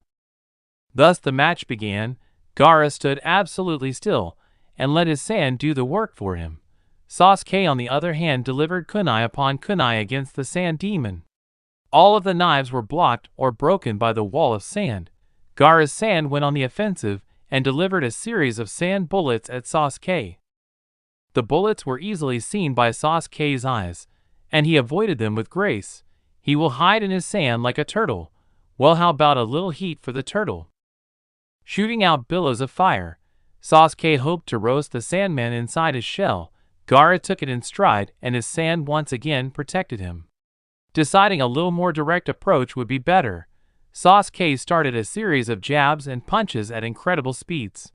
Thus the match began. Gaara stood absolutely still and let his sand do the work for him. Sasuke, on the other hand, delivered kunai upon kunai against the sand demon. All of the knives were blocked or broken by the wall of sand. Gaara's sand went on the offensive and delivered a series of sand bullets at Sasuke. The bullets were easily seen by Sasuke's eyes, and he avoided them with grace. He will hide in his sand like a turtle. Well, how about a little heat for the turtle? Shooting out billows of fire, Sasuke hoped to roast the Sandman inside his shell. Gaara took it in stride, and his sand once again protected him. Deciding a little more direct approach would be better, Sasuke started a series of jabs and punches at incredible speeds.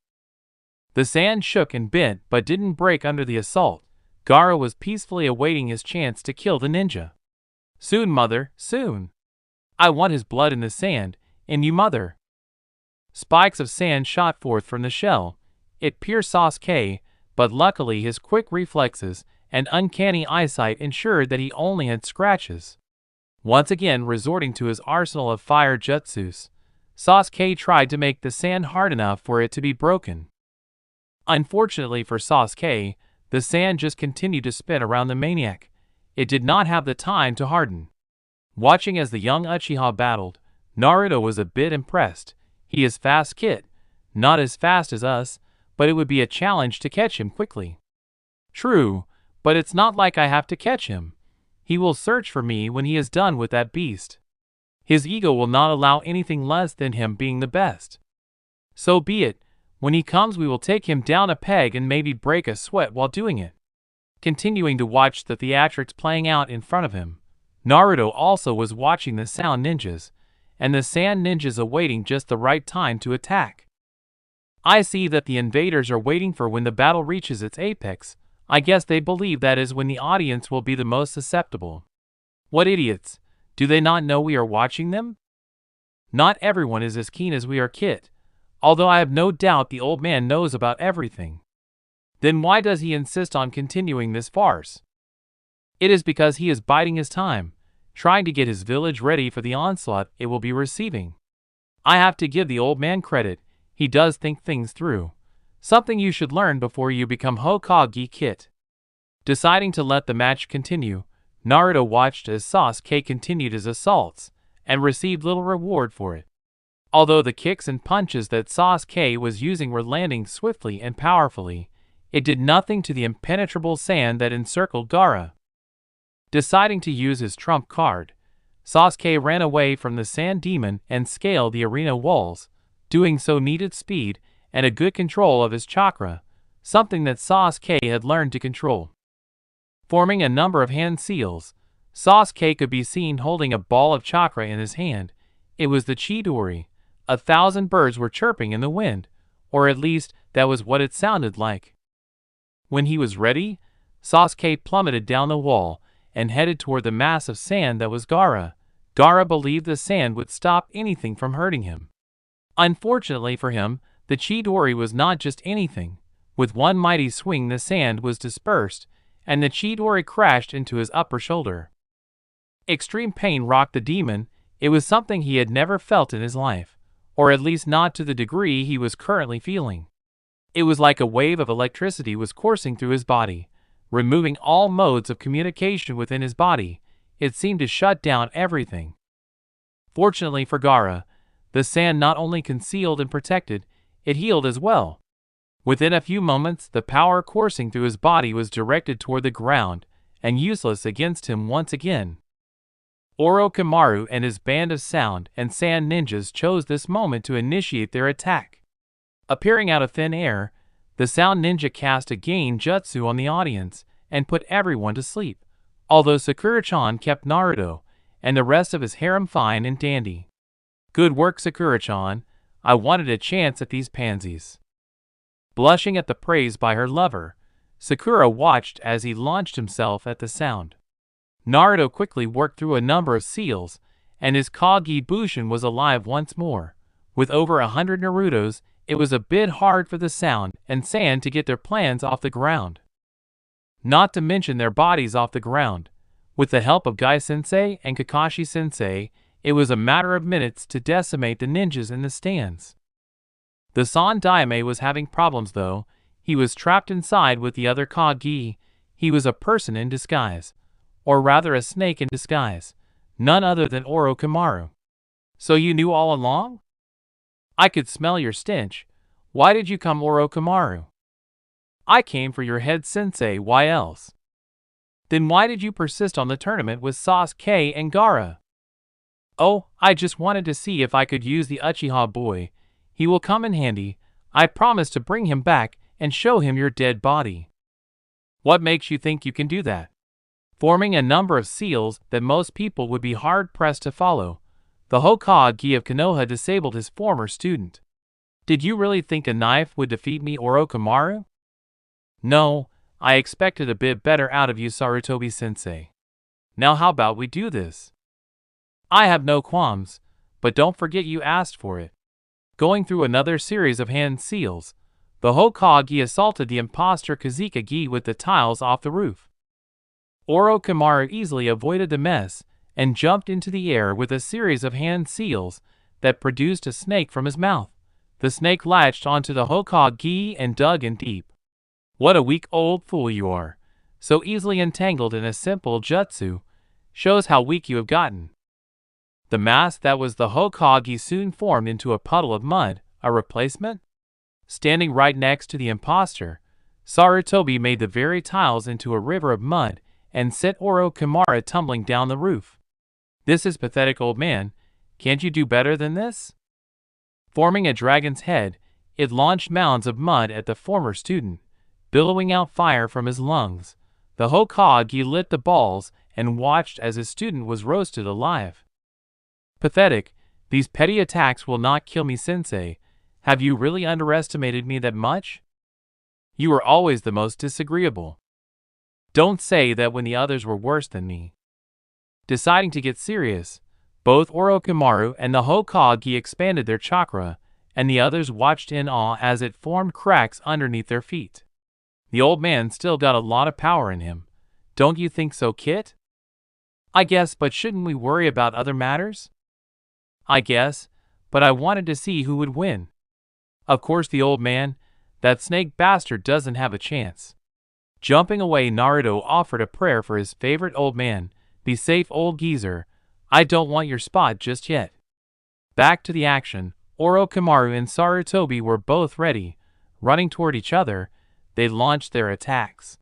The sand shook and bent but didn't break under the assault. Gaara was peacefully awaiting his chance to kill the ninja. Soon, mother, soon. I want his blood in the sand, and you, mother. Spikes of sand shot forth from the shell. It pierced Sasuke, but luckily his quick reflexes and uncanny eyesight ensured that he only had scratches. Once again resorting to his arsenal of fire jutsus, Sasuke tried to make the sand hard enough for it to be broken. Unfortunately for Sasuke, the sand just continued to spin around the maniac. It did not have the time to harden. Watching as the young Uchiha battled, Naruto was a bit impressed. He is fast, kid. Not as fast as us, but it would be a challenge to catch him quickly. True, but it's not like I have to catch him. He will search for me when he is done with that beast. His ego will not allow anything less than him being the best. So be it. When he comes, we will take him down a peg and maybe break a sweat while doing it. Continuing to watch the theatrics playing out in front of him, Naruto also was watching the sound ninjas, and the sand ninjas awaiting just the right time to attack. I see that the invaders are waiting for when the battle reaches its apex. I guess they believe that is when the audience will be the most susceptible. What idiots! Do they not know we are watching them? Not everyone is as keen as we are, kid. Although I have no doubt the old man knows about everything. Then why does he insist on continuing this farce? It is because he is biding his time, trying to get his village ready for the onslaught it will be receiving. I have to give the old man credit, he does think things through. Something you should learn before you become Hokage, kid. Deciding to let the match continue, Naruto watched as Sasuke continued his assaults, and received little reward for it. Although the kicks and punches that Sasuke was using were landing swiftly and powerfully, it did nothing to the impenetrable sand that encircled Gaara. Deciding to use his trump card, Sasuke ran away from the sand demon and scaled the arena walls. Doing so needed speed and a good control of his chakra, something that Sasuke had learned to control. Forming a number of hand seals, Sasuke could be seen holding a ball of chakra in his hand. It was the Chidori. 1,000 birds were chirping in the wind, or at least that was what it sounded like. When he was ready, Sasuke plummeted down the wall and headed toward the mass of sand that was Gaara. Gaara believed the sand would stop anything from hurting him. Unfortunately for him, the Chidori was not just anything. With one mighty swing the sand was dispersed, and the Chidori crashed into his upper shoulder. Extreme pain rocked the demon. It was something he had never felt in his life, or at least not to the degree he was currently feeling. It was like a wave of electricity was coursing through his body, removing all modes of communication within his body. It seemed to shut down everything. Fortunately for Gaara, the sand not only concealed and protected, it healed as well. Within a few moments, the power coursing through his body was directed toward the ground and useless against him once again. Orochimaru and his band of sound and sand ninjas chose this moment to initiate their attack. Appearing out of thin air, the sound ninja cast a gain jutsu on the audience and put everyone to sleep, although Sakura-chan kept Naruto and the rest of his harem fine and dandy. Good work, Sakura-chan. I wanted a chance at these pansies. Blushing at the praise by her lover, Sakura watched as he launched himself at the sound. Naruto quickly worked through a number of seals, and his Kage Bushin was alive once more. With over 100 Narutos, it was a bit hard for the sound and sand to get their plans off the ground. Not to mention their bodies off the ground. With the help of Gai-sensei and Kakashi-sensei, it was a matter of minutes to decimate the ninjas in the stands. The Sandaime was having problems though. He was trapped inside with the other Kage. He was a person in disguise. Or rather a snake in disguise. None other than Orochimaru. So you knew all along? I could smell your stench. Why did you come, Orochimaru? I came for your head sensei, why else? Then why did you persist on the tournament with Sasuke and Gaara? Oh, I just wanted to see if I could use the Uchiha boy. He will come in handy. I promise to bring him back and show him your dead body. What makes you think you can do that? Forming a number of seals that most people would be hard-pressed to follow, the Hokage of Konoha disabled his former student. Did you really think a knife would defeat me, Orochimaru? No, I expected a bit better out of you, Sarutobi-sensei. Now how about we do this? I have no qualms, but don't forget you asked for it. Going through another series of hand seals, the Hokage assaulted the imposter Kazekage with the tiles off the roof. Orochimaru easily avoided the mess and jumped into the air with a series of hand seals that produced a snake from his mouth. The snake latched onto the Hokage and dug in deep. What a weak old fool you are, so easily entangled in a simple jutsu. Shows how weak you have gotten. The mass that was the Hokage soon formed into a puddle of mud, a replacement? Standing right next to the imposter, Sarutobi made the very tiles into a river of mud and sent Orochimaru tumbling down the roof. This is pathetic, old man. Can't you do better than this? Forming a dragon's head, it launched mounds of mud at the former student, billowing out fire from his lungs. The Hokage lit the balls and watched as his student was roasted alive. Pathetic, these petty attacks will not kill me, sensei. Have you really underestimated me that much? You were always the most disagreeable. Don't say that when the others were worse than me. Deciding to get serious, both Orochimaru and the Hokage expanded their chakra, and the others watched in awe as it formed cracks underneath their feet. The old man still got a lot of power in him. Don't you think so, Kit? I guess, but shouldn't we worry about other matters? I guess, but I wanted to see who would win. Of course the old man, that snake bastard doesn't have a chance. Jumping away, Naruto offered a prayer for his favorite old man. Be safe, old geezer. I don't want your spot just yet. Back to the action, Orochimaru and Sarutobi were both ready. Running toward each other, they launched their attacks.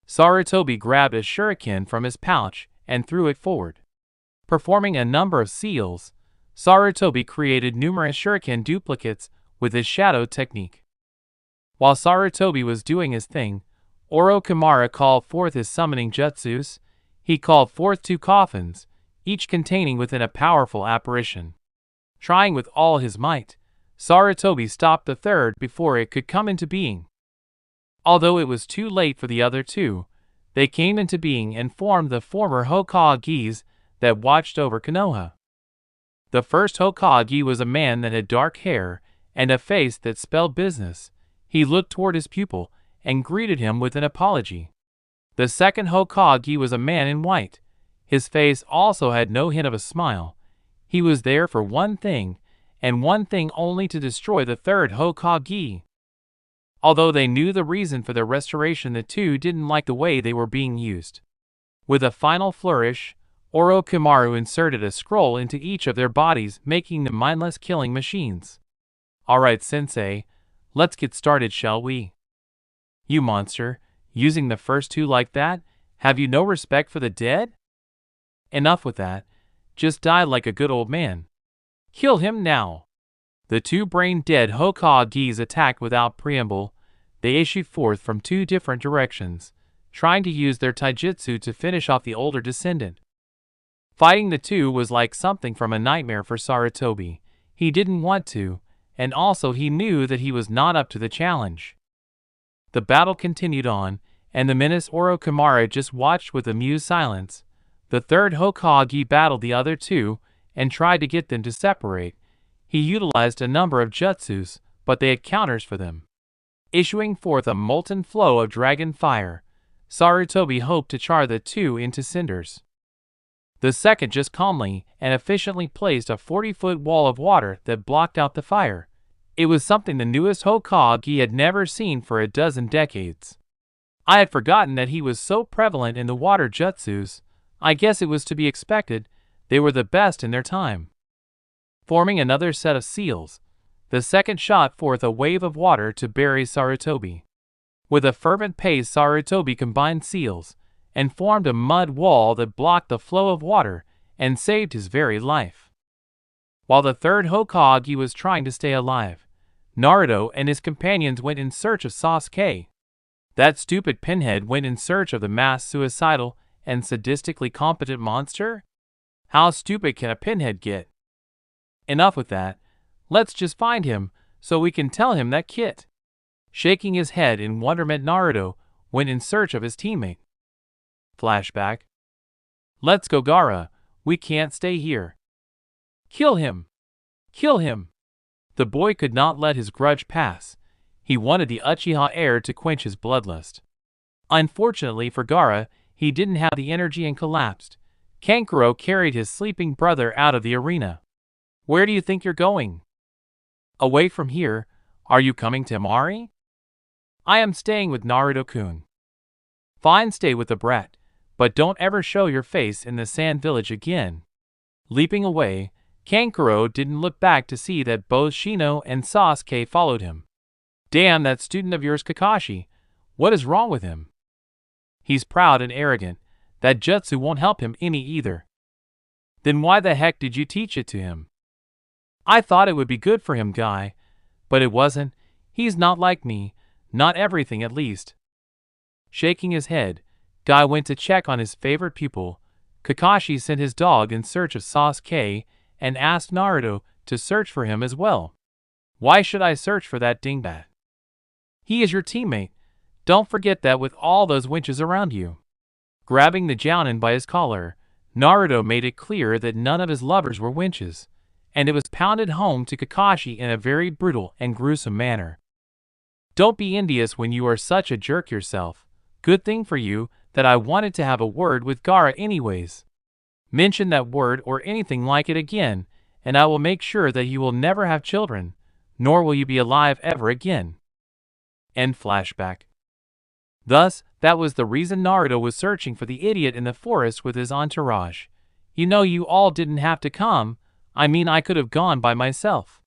Sarutobi grabbed a shuriken from his pouch and threw it forward. Performing a number of seals, Sarutobi created numerous shuriken duplicates with his shadow technique. While Sarutobi was doing his thing, Orochimaru called forth his summoning jutsus. He called forth 2 coffins, each containing within a powerful apparition. Trying with all his might, Sarutobi stopped the third before it could come into being. Although it was too late for the other 2, they came into being and formed the former Hokages that watched over Konoha. The first Hokage was a man that had dark hair and a face that spelled business. He looked toward his pupil and greeted him with an apology. The second Hokage was a man in white. His face also had no hint of a smile. He was there for one thing, and one thing only, to destroy the third Hokage. Although they knew the reason for their restoration, the 2 didn't like the way they were being used. With a final flourish, Orochimaru inserted a scroll into each of their bodies, making them mindless killing machines. Alright, sensei, let's get started, shall we? You monster, using the first 2 like that? Have you no respect for the dead? Enough with that. Just die like a good old man. Kill him now. The 2 brain-dead Hokages attacked without preamble. They issued forth from 2 different directions, trying to use their taijutsu to finish off the older descendant. Fighting the 2 was like something from a nightmare for Sarutobi. He didn't want to, and also he knew that he was not up to the challenge. The battle continued on, and the menace Orochimaru just watched with amused silence. The third Hokage battled the other 2 and tried to get them to separate. He utilized a number of jutsus, but they had counters for them. Issuing forth a molten flow of dragon fire, Sarutobi hoped to char the 2 into cinders. The second just calmly and efficiently placed a 40-foot wall of water that blocked out the fire. It was something the newest Hokage had never seen for a dozen decades. I had forgotten that he was so prevalent in the water jutsus. I guess it was to be expected. They were the best in their time. Forming another set of seals, the second shot forth a wave of water to bury Sarutobi. With a fervent pace, Sarutobi combined seals and formed a mud wall that blocked the flow of water and saved his very life. While the third Hokage was trying to stay alive, Naruto and his companions went in search of Sasuke. That stupid pinhead went in search of the masked suicidal and sadistically competent monster? How stupid can a pinhead get? Enough with that. Let's just find him so we can tell him that Kit. Shaking his head in wonderment, Naruto went in search of his teammate. Flashback. Let's go, Gaara. We can't stay here. Kill him! Kill him! The boy could not let his grudge pass. He wanted the Uchiha heir to quench his bloodlust. Unfortunately for Gaara, he didn't have the energy and collapsed. Kankuro carried his sleeping brother out of the arena. Where do you think you're going? Away from here. Are you coming to Mari? I am staying with Naruto-kun. Fine, stay with the brat, but don't ever show your face in the sand village again. Leaping away, Kankuro didn't look back to see that both Shino and Sasuke followed him. Damn, that student of yours, Kakashi. What is wrong with him? He's proud and arrogant. That jutsu won't help him any either. Then why the heck did you teach it to him? I thought it would be good for him, guy. But it wasn't. He's not like me. Not everything, at least. Shaking his head, Guy went to check on his favorite pupil. Kakashi sent his dog in search of Sasuke and asked Naruto to search for him as well. Why should I search for that dingbat? He is your teammate. Don't forget that with all those winches around you. Grabbing the Jounin by his collar, Naruto made it clear that none of his lovers were winches, and it was pounded home to Kakashi in a very brutal and gruesome manner. Don't be envious when you are such a jerk yourself. Good thing for you that I wanted to have a word with Gaara anyways. Mention that word or anything like it again, and I will make sure that you will never have children, nor will you be alive ever again. End flashback. Thus, that was the reason Naruto was searching for the idiot in the forest with his entourage. You know, you all didn't have to come. I mean, I could have gone by myself.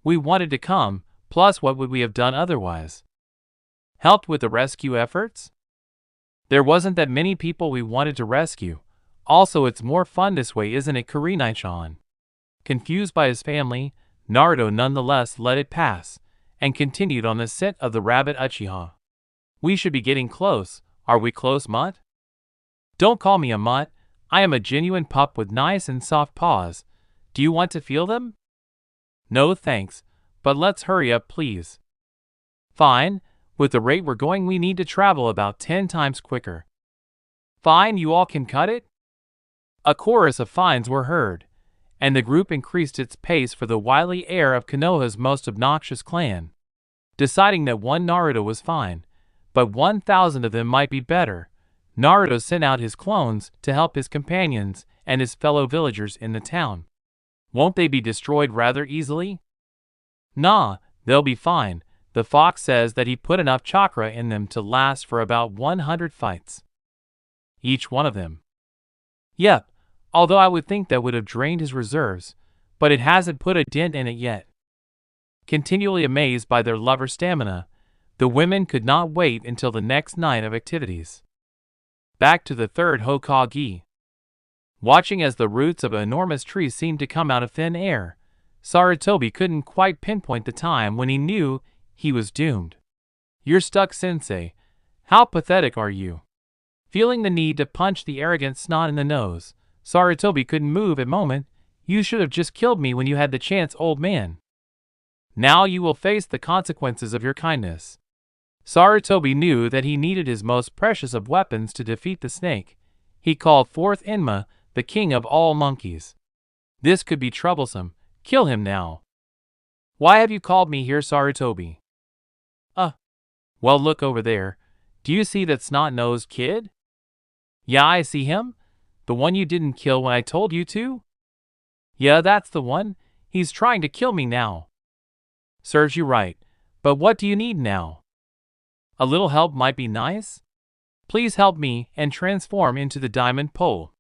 We wanted to come, plus what would we have done otherwise? Helped with the rescue efforts? There wasn't that many people we wanted to rescue. Also, it's more fun this way, isn't it, Kurenai-chan? Confused by his family, Naruto nonetheless let it pass, and continued on the scent of the rabbit Uchiha. We should be getting close. Are we close, mutt? Don't call me a mutt. I am a genuine pup with nice and soft paws. Do you want to feel them? No thanks, but let's hurry up, please. Fine. With the rate we're going, we need to travel about 10 times quicker. Fine, you all can cut it? A chorus of fines were heard, and the group increased its pace for the wily heir of Konoha's most obnoxious clan. Deciding that one Naruto was fine, but 1,000 of them might be better, Naruto sent out his clones to help his companions and his fellow villagers in the town. Won't they be destroyed rather easily? Nah, they'll be fine. The fox says that he put enough chakra in them to last for about 100 fights. Each one of them. Yep, although I would think that would have drained his reserves, but it hasn't put a dent in it yet. Continually amazed by their lover stamina, the women could not wait until the next night of activities. Back to the third Hokage. Watching as the roots of an enormous tree seemed to come out of thin air, Sarutobi couldn't quite pinpoint the time when he knew he was doomed. You're stuck, sensei. How pathetic are you? Feeling the need to punch the arrogant snot in the nose, Sarutobi couldn't move a moment. You should have just killed me when you had the chance, old man. Now you will face the consequences of your kindness. Sarutobi knew that he needed his most precious of weapons to defeat the snake. He called forth Enma, the king of all monkeys. This could be troublesome. Kill him now. Why have you called me here, Sarutobi? Well, look over there. Do you see that snot-nosed kid? Yeah, I see him. The one you didn't kill when I told you to? Yeah, that's the one. He's trying to kill me now. Serves you right. But what do you need now? A little help might be nice. Please help me and transform into the diamond pole.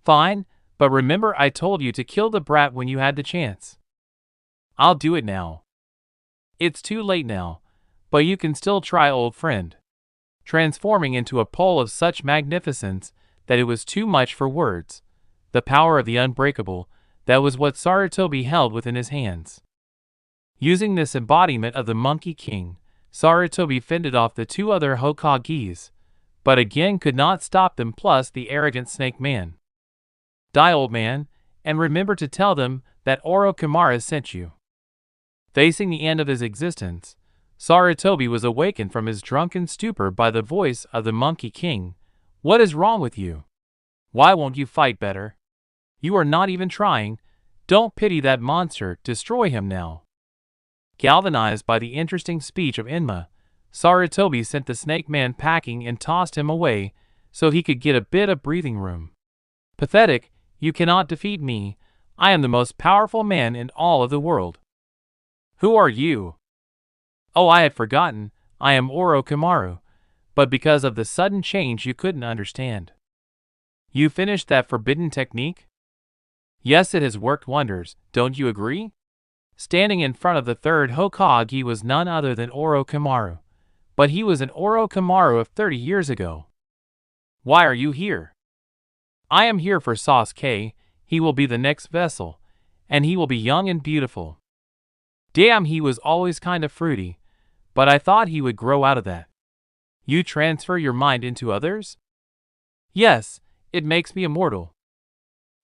Fine, but remember I told you to kill the brat when you had the chance. I'll do it now. It's too late now, but you can still try, old friend. Transforming into a pole of such magnificence that it was too much for words, the power of the unbreakable, That was what Sarutobi held within his hands. Using this embodiment of the Monkey King, Sarutobi fended off the two other Hokages, but again could not stop them plus the arrogant Snake Man. Die, old man, and remember to tell them that Orochimaru sent you. Facing the end of his existence, Sarutobi was awakened from his drunken stupor by the voice of the Monkey King. What is wrong with you? Why won't you fight better? You are not even trying. Don't pity that monster, destroy him now. Galvanized by the interesting speech of Enma, Sarutobi sent the Snake Man packing and tossed him away so he could get a bit of breathing room. Pathetic, you cannot defeat me. I am the most powerful man in all of the world. Who are you? Oh, I had forgotten, I am Orochimaru, but because of the sudden change you couldn't understand. You finished that forbidden technique? Yes, it has worked wonders, don't you agree? Standing in front of the third Hokage was none other than Orochimaru, but he was an Orochimaru of 30 years ago. Why are you here? I am here for Sasuke. He will be the next vessel, and he will be young and beautiful. Damn, he was always kind of fruity, but I thought he would grow out of that. You transfer your mind into others? Yes, it makes me immortal.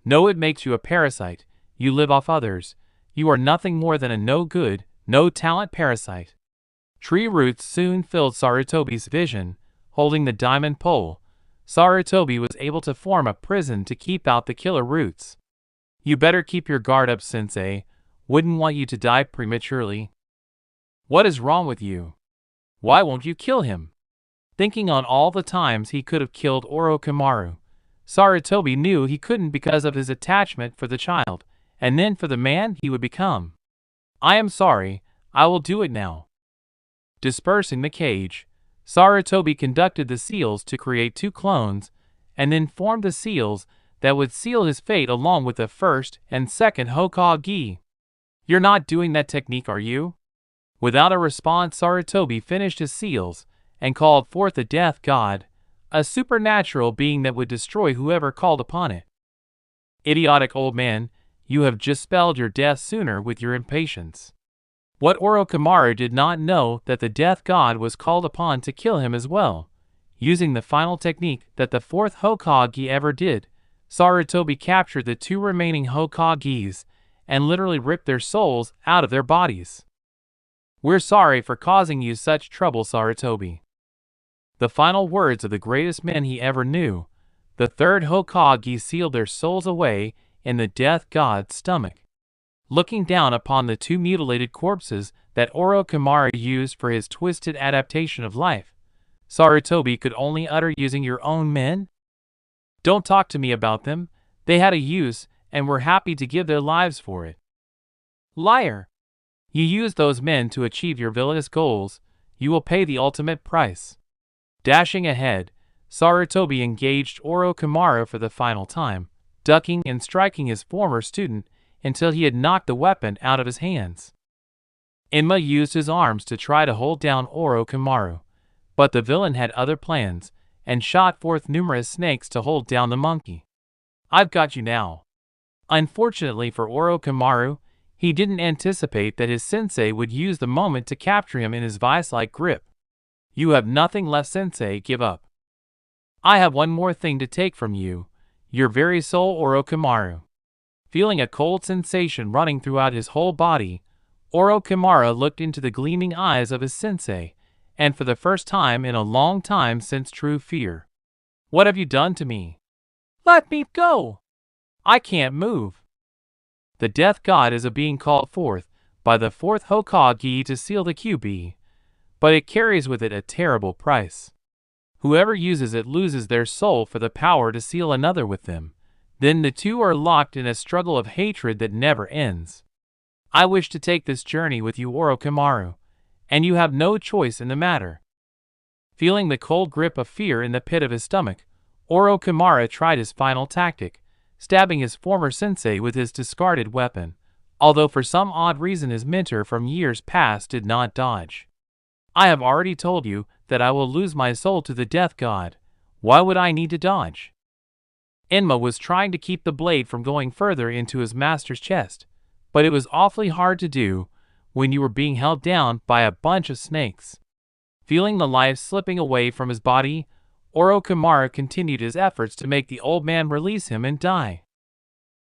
No, it makes you a parasite. You live off others. You are nothing more than a no-good, no-talent parasite. Tree roots soon filled Sarutobi's vision. Holding the diamond pole, Sarutobi was able to form a prison to keep out the killer roots. You better keep your guard up, sensei. Wouldn't want you to die prematurely. What is wrong with you? Why won't you kill him? Thinking on all the times he could have killed Orochimaru, Sarutobi knew he couldn't because of his attachment for the child, and then for the man he would become. I am sorry, I will do it now. Dispersing the cage, Sarutobi conducted the seals to create 2 clones, and then formed the seals that would seal his fate along with the first and second Hokage. You're not doing that technique, are you? Without a response, Sarutobi finished his seals and called forth the Death God, a supernatural being that would destroy whoever called upon it. Idiotic old man, you have just spelled your death sooner with your impatience. What Orochimaru did not know that the Death God was called upon to kill him as well. Using the final technique that the 4th Hokage ever did, Sarutobi captured the 2 remaining Hokages and literally ripped their souls out of their bodies. We're sorry for causing you such trouble, Sarutobi. The final words of the greatest men he ever knew, the 3rd Hokage sealed their souls away in the Death God's stomach. Looking down upon the 2 mutilated corpses that Orochimaru used for his twisted adaptation of life, Sarutobi could only utter, using your own men? Don't talk to me about them. They had a use and were happy to give their lives for it. Liar! You used those men to achieve your villainous goals. You will pay the ultimate price. Dashing ahead, Sarutobi engaged Orochimaru for the final time, ducking and striking his former student until he had knocked the weapon out of his hands. Enma used his arms to try to hold down Orochimaru, but the villain had other plans and shot forth numerous snakes to hold down the monkey. I've got you now. Unfortunately for Orochimaru, he didn't anticipate that his sensei would use the moment to capture him in his vice-like grip. You have nothing left, sensei, give up. I have one more thing to take from you, your very soul, Orochimaru. Feeling a cold sensation running throughout his whole body, Orochimaru looked into the gleaming eyes of his sensei, and for the first time in a long time sensed true fear. What have you done to me? Let me go! I can't move. The Death God is a being called forth by the 4th Hokage to seal the QB, but it carries with it a terrible price. Whoever uses it loses their soul for the power to seal another with them. Then the 2 are locked in a struggle of hatred that never ends. I wish to take this journey with you, Orochimaru, and you have no choice in the matter. Feeling the cold grip of fear in the pit of his stomach, Orochimaru tried his final tactic, stabbing his former sensei with his discarded weapon, although for some odd reason his mentor from years past did not dodge. I have already told you that I will lose my soul to the Death God. Why would I need to dodge? Enma was trying to keep the blade from going further into his master's chest, but it was awfully hard to do when you were being held down by a bunch of snakes. Feeling the life slipping away from his body, Orochimaru continued his efforts to make the old man release him and die.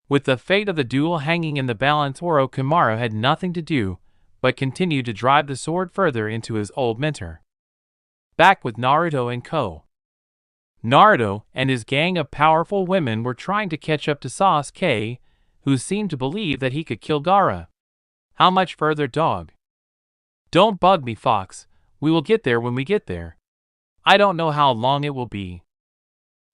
With the fate of the duel hanging in the balance, Orochimaru had nothing to do but continue to drive the sword further into his old mentor. Back with Naruto and Co. Naruto and his gang of powerful women were trying to catch up to Sasuke, who seemed to believe that he could kill Gaara. How much further, dog? Don't bug me, Fox. We will get there when we get there. I don't know how long it will be.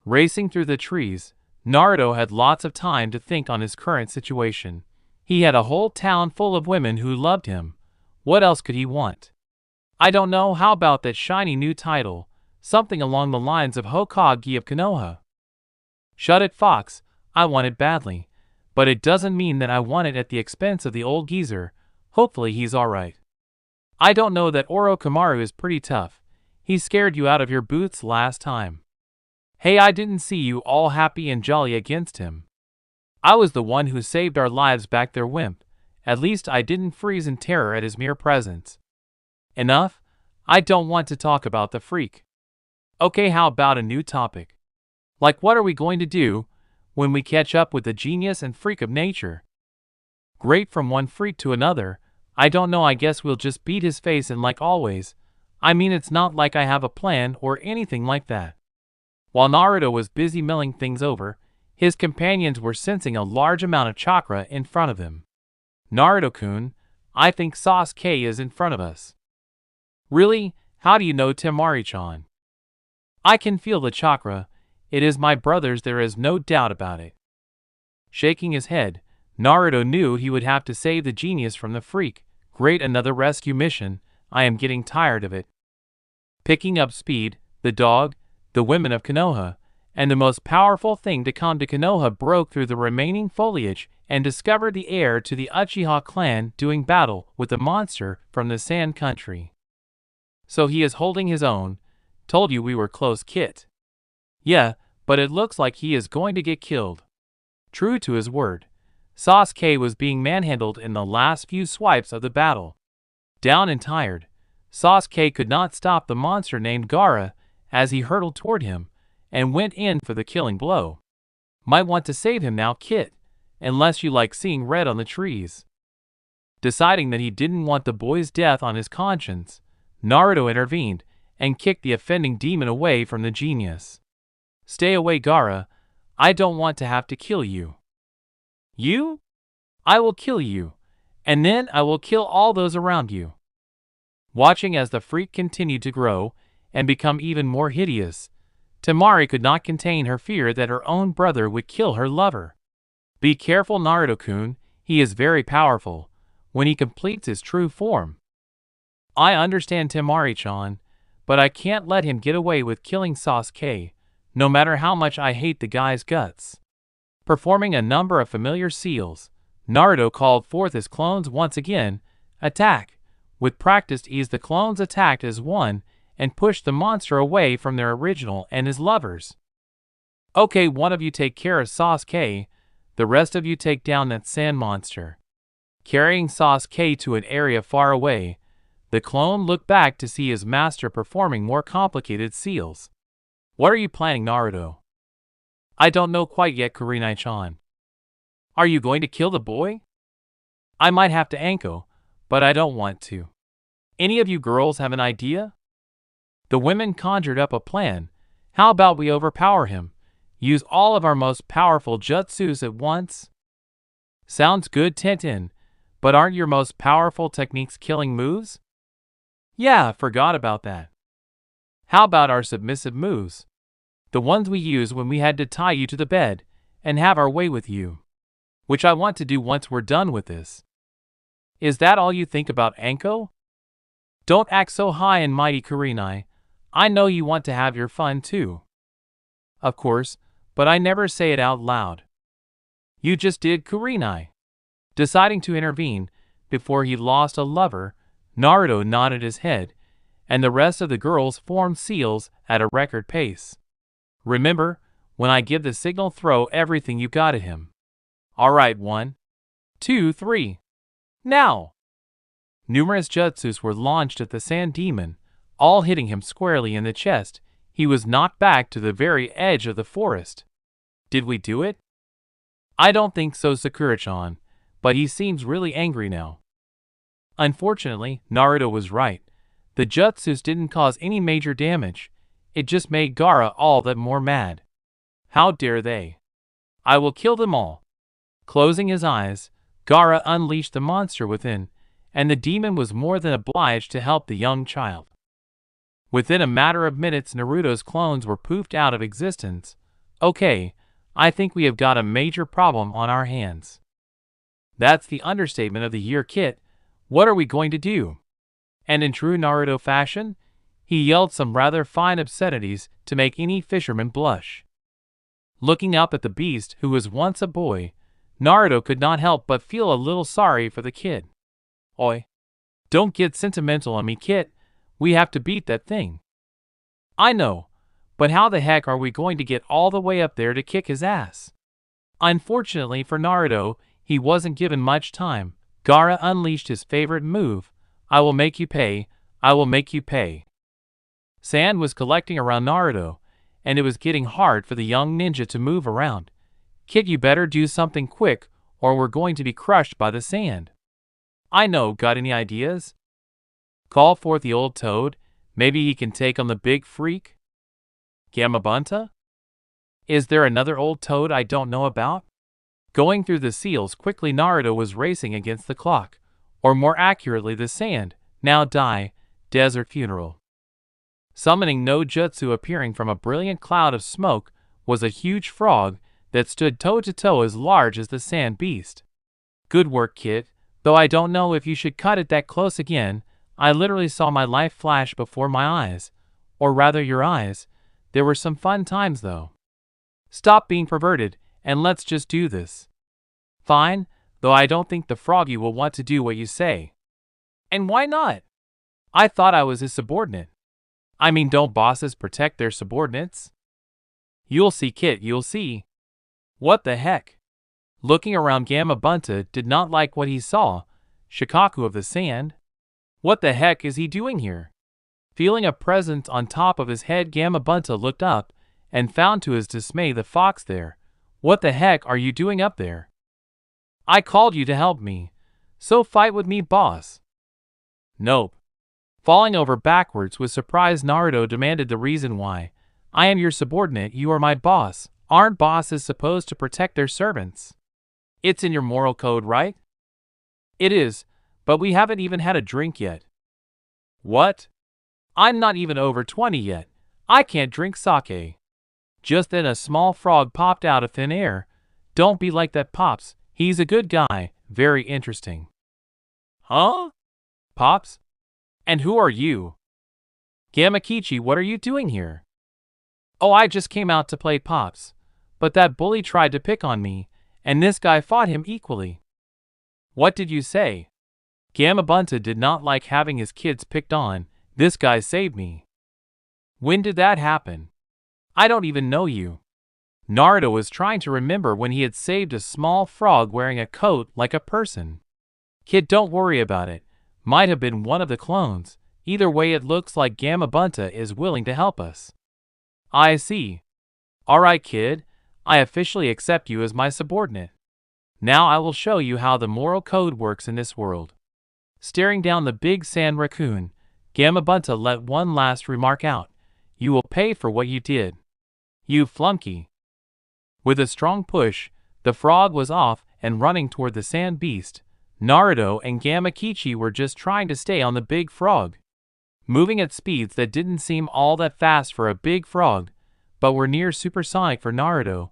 Racing through the trees, Naruto had lots of time to think on his current situation. He had a whole town full of women who loved him. What else could he want? I don't know, how about that shiny new title? Something along the lines of Hokage of Konoha. Shut it, Fox. I want it badly. But it doesn't mean that I want it at the expense of the old geezer. Hopefully he's alright. I don't know, that Orochimaru is pretty tough. He scared you out of your boots last time. Hey, I didn't see you all happy and jolly against him. I was the one who saved our lives back there, wimp. At least I didn't freeze in terror at his mere presence. Enough? I don't want to talk about the freak. Okay, how about a new topic? Like, what are we going to do when we catch up with the genius and freak of nature? Great, from one freak to another. I don't know, I guess we'll just beat his face in like always. I mean, it's not like I have a plan or anything like that. While Naruto was busy milling things over, his companions were sensing a large amount of chakra in front of him. Naruto-kun, I think Sasuke is in front of us. Really? How do you know, Temari-chan? I can feel the chakra. It is my brother's, there is no doubt about it. Shaking his head, Naruto knew he would have to save the genius from the freak. Great, another rescue mission. I am getting tired of it. Picking up speed, the dog, the women of Konoha, and the most powerful thing to come to Konoha broke through the remaining foliage and discovered the heir to the Uchiha clan doing battle with the monster from the Sand Country. So he is holding his own. Told you we were close, Kit. Yeah, but it looks like he is going to get killed. True to his word, Sasuke was being manhandled in the last few swipes of the battle. Down and tired, Sasuke could not stop the monster named Gaara as he hurtled toward him and went in for the killing blow. Might want to save him now, Kit, unless you like seeing red on the trees. Deciding that he didn't want the boy's death on his conscience, Naruto intervened and kicked the offending demon away from the genius. Stay away, Gaara. I don't want to have to kill you. You? I will kill you, and then I will kill all those around you. Watching as the freak continued to grow and become even more hideous, Temari could not contain her fear that her own brother would kill her lover. Be careful, Naruto-kun, he is very powerful when he completes his true form. I understand, Temari-chan, but I can't let him get away with killing Sasuke, no matter how much I hate the guy's guts. Performing a number of familiar seals, Naruto called forth his clones once again. Attack! With practiced ease, the clones attacked as one and pushed the monster away from their original and his lovers. Okay, one of you take care of Sasuke, the rest of you take down that sand monster. Carrying Sasuke to an area far away, the clone looked back to see his master performing more complicated seals. What are you planning, Naruto? I don't know quite yet, Kurenai-chan. Are you going to kill the boy? I might have to, Anko, but I don't want to. Any of you girls have an idea? The women conjured up a plan. How about we overpower him? Use all of our most powerful jutsus at once? Sounds good, Tenten, but aren't your most powerful techniques killing moves? Yeah, forgot about that. How about our submissive moves? The ones we use when we had to tie you to the bed and have our way with you. Which I want to do once we're done with this. Is that all you think about, Anko? Don't act so high and mighty, Kurenai. I know you want to have your fun too. Of course, but I never say it out loud. You just did, Kurenai. Deciding to intervene before he lost a lover, Naruto nodded his head, and the rest of the girls formed seals at a record pace. Remember, When I give the signal, throw everything you got at him. Alright, 1, 2, 3. Now! Numerous jutsus were launched at the sand demon, all hitting him squarely in the chest. He was knocked back to the very edge of the forest. Did we do it? I don't think so, Sakura-chan, but he seems really angry now. Unfortunately, Naruto was right. The jutsus didn't cause any major damage. It just made Gaara all that more mad. How dare they? I will kill them all. Closing his eyes, Gaara unleashed the monster within, and the demon was more than obliged to help the young child. Within a matter of minutes, Naruto's clones were poofed out of existence. Okay, I think we have got a major problem on our hands. That's the understatement of the year, Kit. What are we going to do? And in true Naruto fashion, he yelled some rather fine obscenities to make any fisherman blush. Looking up at the beast who was once a boy, Naruto could not help but feel a little sorry for the kid. Oi. Don't get sentimental on me, Kit. We have to beat that thing. I know, but how the heck are we going to get all the way up there to kick his ass? Unfortunately for Naruto, he wasn't given much time. Gaara unleashed his favorite move. I will make you pay. I will make you pay. Sand was collecting around Naruto, and it was getting hard for the young ninja to move around. Kid, you better do something quick, or we're going to be crushed by the sand. I know, got any ideas? Call forth the old toad. Maybe he can take on the big freak? Gamabunta? Is there another old toad I don't know about? Going through the seals quickly, Naruto was racing against the clock, or more accurately the sand. Now die, desert funeral. Summoning no jutsu, appearing from a brilliant cloud of smoke, was a huge frog that stood toe-to-toe as large as the sand beast. Good work, kid, though I don't know if you should cut it that close again. I literally saw my life flash before my eyes. Or rather your eyes. There were some fun times though. Stop being perverted, and let's just do this. Fine, though I don't think the froggy will want to do what you say. And why not? I thought I was his subordinate. I mean, don't bosses protect their subordinates? You'll see, Kit, you'll see. What the heck? Looking around, Gamabunta did not like what he saw. Shikaku of the sand? What the heck is he doing here? Feeling a presence on top of his head, Gamabunta looked up and found to his dismay the fox there. What the heck are you doing up there? I called you to help me, so fight with me, boss. Nope. Falling over backwards with surprise, Naruto demanded the reason why. I am your subordinate, you are my boss. Aren't bosses supposed to protect their servants? It's in your moral code, right? It is, but we haven't even had a drink yet. What? I'm not even over 20 yet. I can't drink sake. Just then a small frog popped out of thin air. Don't be like that, Pops. He's a good guy. Very interesting. Huh? Pops? And who are you? Gamakichi, what are you doing here? Oh, I just came out to play, Pops. But that bully tried to pick on me, and this guy fought him equally. What did you say? Gamabunta did not like having his kids picked on. This guy saved me. When did that happen? I don't even know you. Naruto was trying to remember when he had saved a small frog wearing a coat like a person. Kid, don't worry about it. Might have been one of the clones. Either way, it looks like Gamabunta is willing to help us. I see. Alright, kid. I officially accept you as my subordinate. Now I will show you how the moral code works in this world. Staring down the big sand raccoon, Gamabunta let one last remark out. You will pay for what you did. You flunky. With a strong push, the frog was off and running toward the sand beast. Naruto and Gamakichi were just trying to stay on the big frog, moving at speeds that didn't seem all that fast for a big frog, but were near supersonic for Naruto.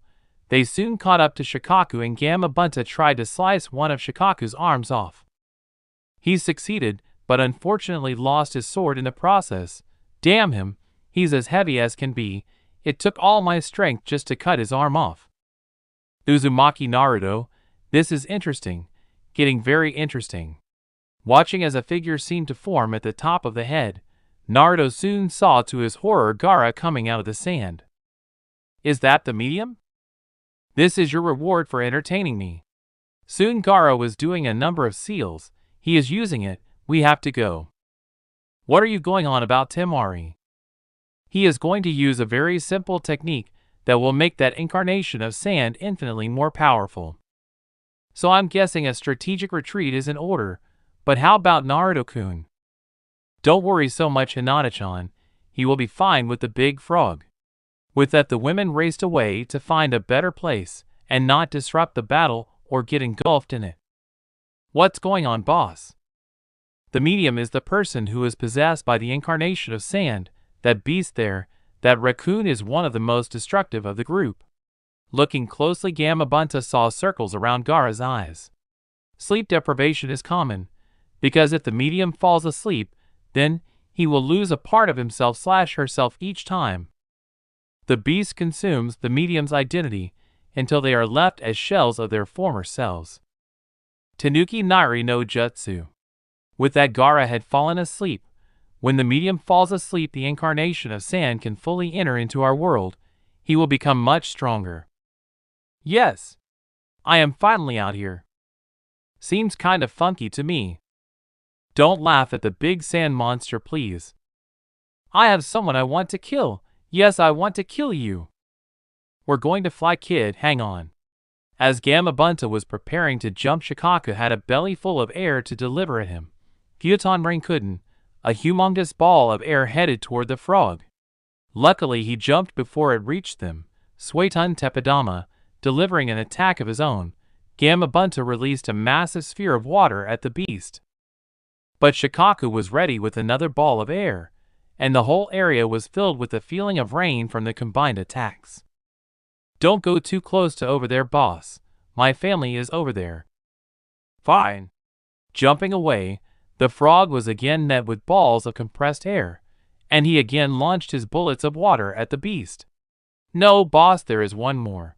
They soon caught up to Shikaku, and Gamabunta tried to slice one of Shikaku's arms off. He succeeded, but unfortunately lost his sword in the process. Damn him, he's as heavy as can be. It took all my strength just to cut his arm off. Uzumaki Naruto, this is interesting. Getting very interesting. Watching as a figure seemed to form at the top of the head, Naruto soon saw to his horror Gaara coming out of the sand. Is that the medium? This is your reward for entertaining me. Soon Gaara was doing a number of seals. He is using it. We have to go. What are you going on about, Temari? He is going to use a very simple technique that will make that incarnation of sand infinitely more powerful. So I'm guessing a strategic retreat is in order, but how about Naruto-kun? Don't worry so much, Hinata-chan. He will be fine with the big frog. With that, the women raced away to find a better place and not disrupt the battle or get engulfed in it. What's going on, boss? The medium is the person who is possessed by the incarnation of sand. That beast there, that raccoon, is one of the most destructive of the group. Looking closely, Gamabunta saw circles around Gaara's eyes. Sleep deprivation is common, because if the medium falls asleep, then he will lose a part of himself/herself each time. The beast consumes the medium's identity until they are left as shells of their former selves. Tanuki Nairi no Jutsu. With that, Gaara had fallen asleep. When the medium falls asleep, the incarnation of sand can fully enter into our world. He will become much stronger. Yes. I am finally out here. Seems kind of funky to me. Don't laugh at the big sand monster, please. I have someone I want to kill. Yes, I want to kill you. We're going to fly, kid, hang on. As Gamabunta was preparing to jump, Shikamaru had a belly full of air to deliver at him. Gyuton Rankuden, a humongous ball of air headed toward the frog. Luckily, he jumped before it reached them. Suetun Tepidama, delivering an attack of his own, Gamabunta released a massive sphere of water at the beast. But Shikamaru was ready with another ball of air, and the whole area was filled with the feeling of rain from the combined attacks. Don't go too close to over there, boss. My family is over there. Fine. Jumping away, the frog was again met with balls of compressed air, and he again launched his bullets of water at the beast. No, boss, there is one more.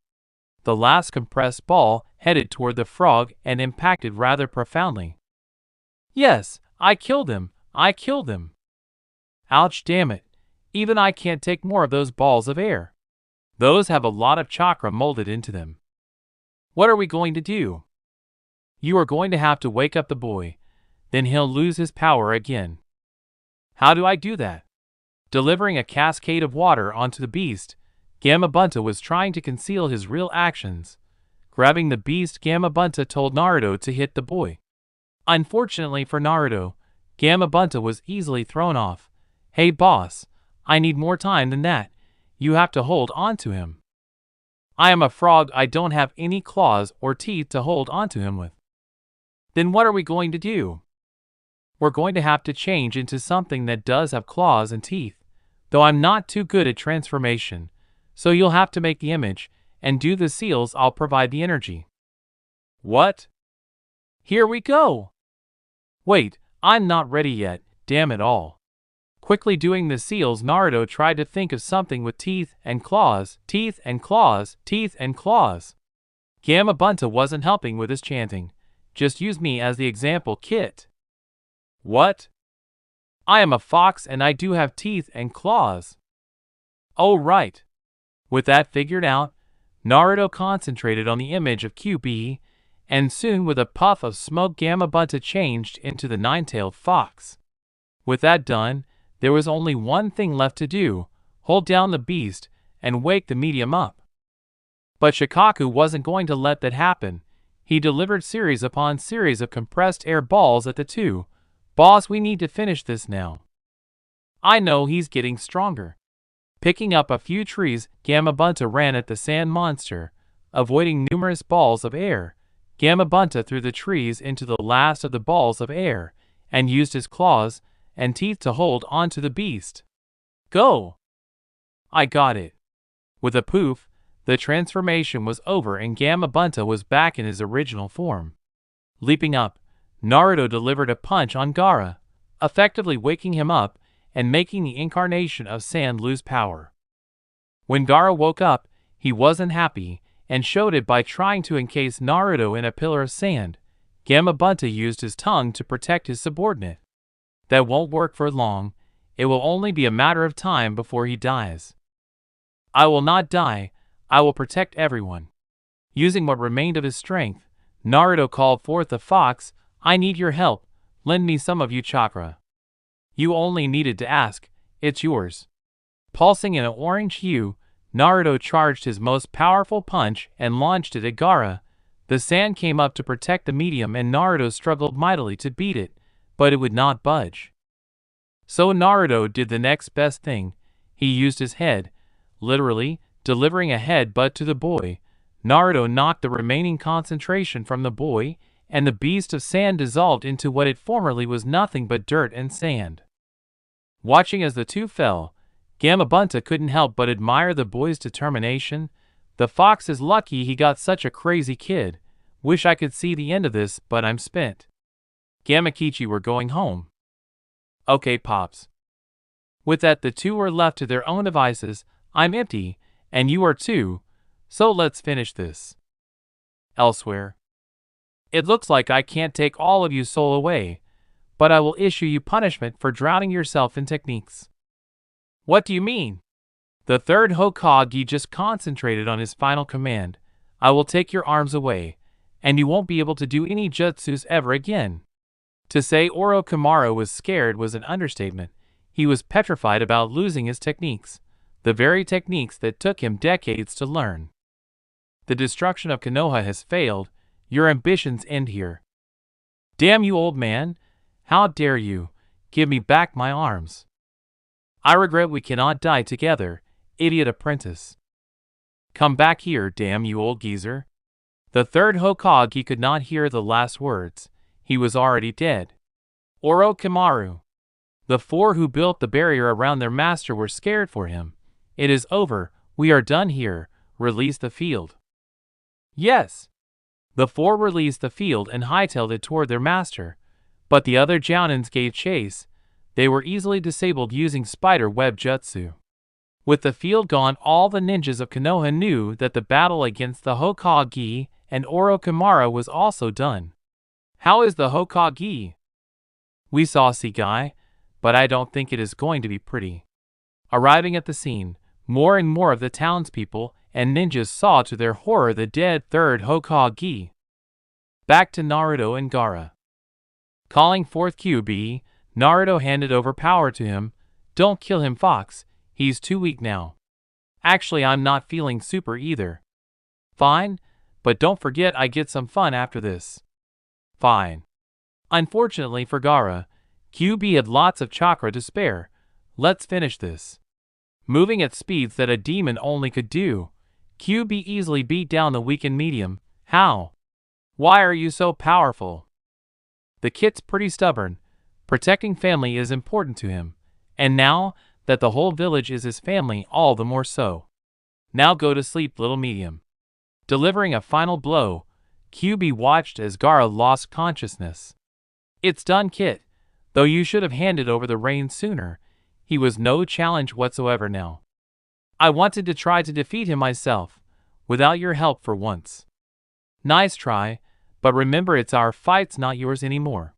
The last compressed ball headed toward the frog and impacted rather profoundly. Yes, I killed him. I killed him. Ouch, damn it. Even I can't take more of those balls of air. Those have a lot of chakra molded into them. What are we going to do? You are going to have to wake up the boy. Then he'll lose his power again. How do I do that? Delivering a cascade of water onto the beast, Gamabunta was trying to conceal his real actions. Grabbing the beast, Gamabunta told Naruto to hit the boy. Unfortunately for Naruto, Gamabunta was easily thrown off. Hey boss, I need more time than that. You have to hold on to him. I am a frog. I don't have any claws or teeth to hold onto him with. Then what are we going to do? We're going to have to change into something that does have claws and teeth, though I'm not too good at transformation, so you'll have to make the image and do the seals. I'll provide the energy. What? Here we go. Wait, I'm not ready yet, damn it all. Quickly doing the seals, Naruto tried to think of something with teeth and claws, teeth and claws, teeth and claws. Gamabunta wasn't helping with his chanting. Just use me as the example, kit. What? I am a fox and I do have teeth and claws. Oh right. With that figured out, Naruto concentrated on the image of QB, and soon with a puff of smoke Gamabunta changed into the nine-tailed fox. With that done, there was only one thing left to do, hold down the beast and wake the medium up. But Shikamaru wasn't going to let that happen. He delivered series upon series of compressed air balls at the two. Boss, we need to finish this now. I know, he's getting stronger. Picking up a few trees, Gamabunta ran at the sand monster, avoiding numerous balls of air. Gamabunta threw the trees into the last of the balls of air, and used his claws and teeth to hold onto the beast. Go! I got it. With a poof, the transformation was over and Gamabunta was back in his original form. Leaping up, Naruto delivered a punch on Gaara, effectively waking him up and making the incarnation of sand lose power. When Gaara woke up, he wasn't happy and showed it by trying to encase Naruto in a pillar of sand. Gamabunta used his tongue to protect his subordinate. That won't work for long. It will only be a matter of time before he dies. I will not die. I will protect everyone. Using what remained of his strength, Naruto called forth the fox. I need your help. Lend me some of you chakra. You only needed to ask. It's yours. Pulsing in an orange hue, Naruto charged his most powerful punch and launched it at Gaara. The sand came up to protect the medium and Naruto struggled mightily to beat it, but it would not budge. So Naruto did the next best thing. He used his head, literally, delivering a headbutt to the boy. Naruto knocked the remaining concentration from the boy, and the beast of sand dissolved into what it formerly was nothing but dirt and sand. Watching as the two fell, Gamabunta couldn't help but admire the boy's determination. The fox is lucky he got such a crazy kid. Wish I could see the end of this, but I'm spent. Gamakichi, we're going home. Okay, Pops. With that, the two were left to their own devices. I'm empty, and you are too, so let's finish this. Elsewhere. It looks like I can't take all of you soul away, but I will issue you punishment for drowning yourself in techniques. What do you mean? The third Hokage just concentrated on his final command. I will take your arms away, and you won't be able to do any jutsus ever again. To say Orochimaru was scared was an understatement. He was petrified about losing his techniques, the very techniques that took him decades to learn. The destruction of Konoha has failed. Your ambitions end here. Damn you, old man! How dare you! Give me back my arms! I regret we cannot die together, idiot apprentice. Come back here, damn you, old geezer! The third Hokage could not hear the last words. He was already dead. Orochimaru. The four who built the barrier around their master were scared for him. It is over. We are done here. Release the field. Yes. The four released the field and hightailed it toward their master, but the other Jounins gave chase. They were easily disabled using spider web jutsu. With the field gone, all the ninjas of Konoha knew that the battle against the Hokage and Orochimaru was also done. How is the Hokage? We saw Segai, but I don't think it is going to be pretty. Arriving at the scene, more and more of the townspeople and ninjas saw to their horror the dead third Hokage. Back to Naruto and Gaara. Calling forth Kyuubi, Naruto handed over power to him. Don't kill him, Fox. He's too weak now. Actually, I'm not feeling super either. Fine, but don't forget I get some fun after this. Fine. Unfortunately for Gaara, Kyuubi had lots of chakra to spare. Let's finish this. Moving at speeds that a demon only could do, Kyuubi easily beat down the weakened medium. How? Why are you so powerful? The kid's pretty stubborn. Protecting family is important to him. And now that the whole village is his family, all the more so. Now go to sleep, little medium. Delivering a final blow, Kyuubi watched as Gaara lost consciousness. It's done, Kit. Though you should have handed over the reins sooner. He was no challenge whatsoever now. I wanted to try to defeat him myself, without your help for once. Nice try, but remember it's our fights, not yours anymore.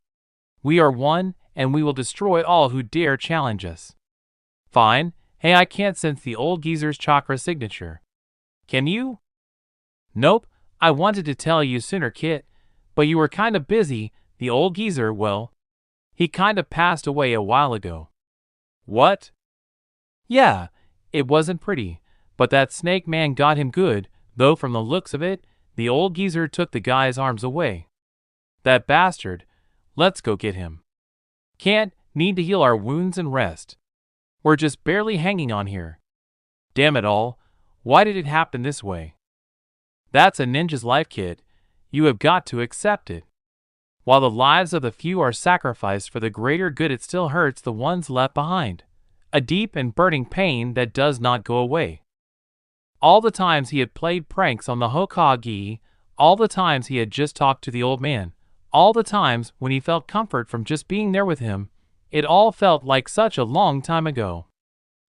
We are one, and we will destroy all who dare challenge us. Fine. Hey, I can't sense the old geezer's chakra signature. Can you? Nope, I wanted to tell you sooner, Kit, but you were kinda busy. The old geezer, well, he kinda passed away a while ago. What? Yeah, it wasn't pretty, but that snake man got him good, though from the looks of it, the old geezer took the guy's arms away. That bastard. Let's go get him. Can't, need to heal our wounds and rest. We're just barely hanging on here. Damn it all, why did it happen this way? That's a ninja's life, kid. You have got to accept it. While the lives of the few are sacrificed for the greater good, it still hurts the ones left behind. A deep and burning pain that does not go away. All the times he had played pranks on the Hokage, all the times he had just talked to the old man, all the times when he felt comfort from just being there with him, it all felt like such a long time ago.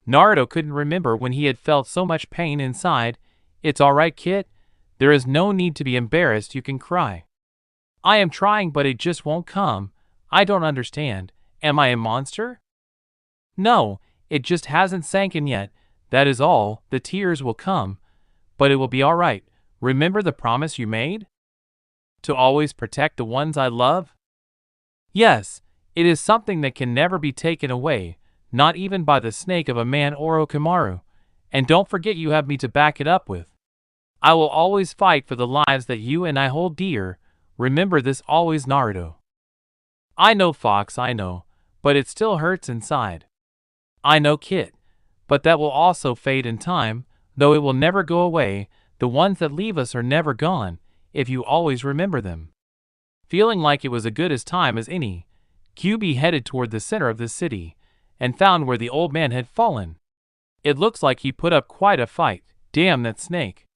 Naruto couldn't remember when he had felt so much pain inside. It's alright, Kit. There is no need to be embarrassed, you can cry. I am trying, but it just won't come. I don't understand. Am I a monster? No, it just hasn't sank in yet. That is all. The tears will come. but it will be alright. Remember the promise you made? To always protect the ones I love? Yes, it is something that can never be taken away, not even by the snake of a man Orochimaru. And don't forget you have me to back it up with. I will always fight for the lives that you and I hold dear. Remember this always, Naruto. I know, Fox, I know, but it still hurts inside. I know, Kit, but that will also fade in time, though it will never go away. The ones that leave us are never gone, if you always remember them. Feeling like it was as good a time as any, QB headed toward the center of the city, and found where the old man had fallen. It looks like he put up quite a fight. Damn that snake.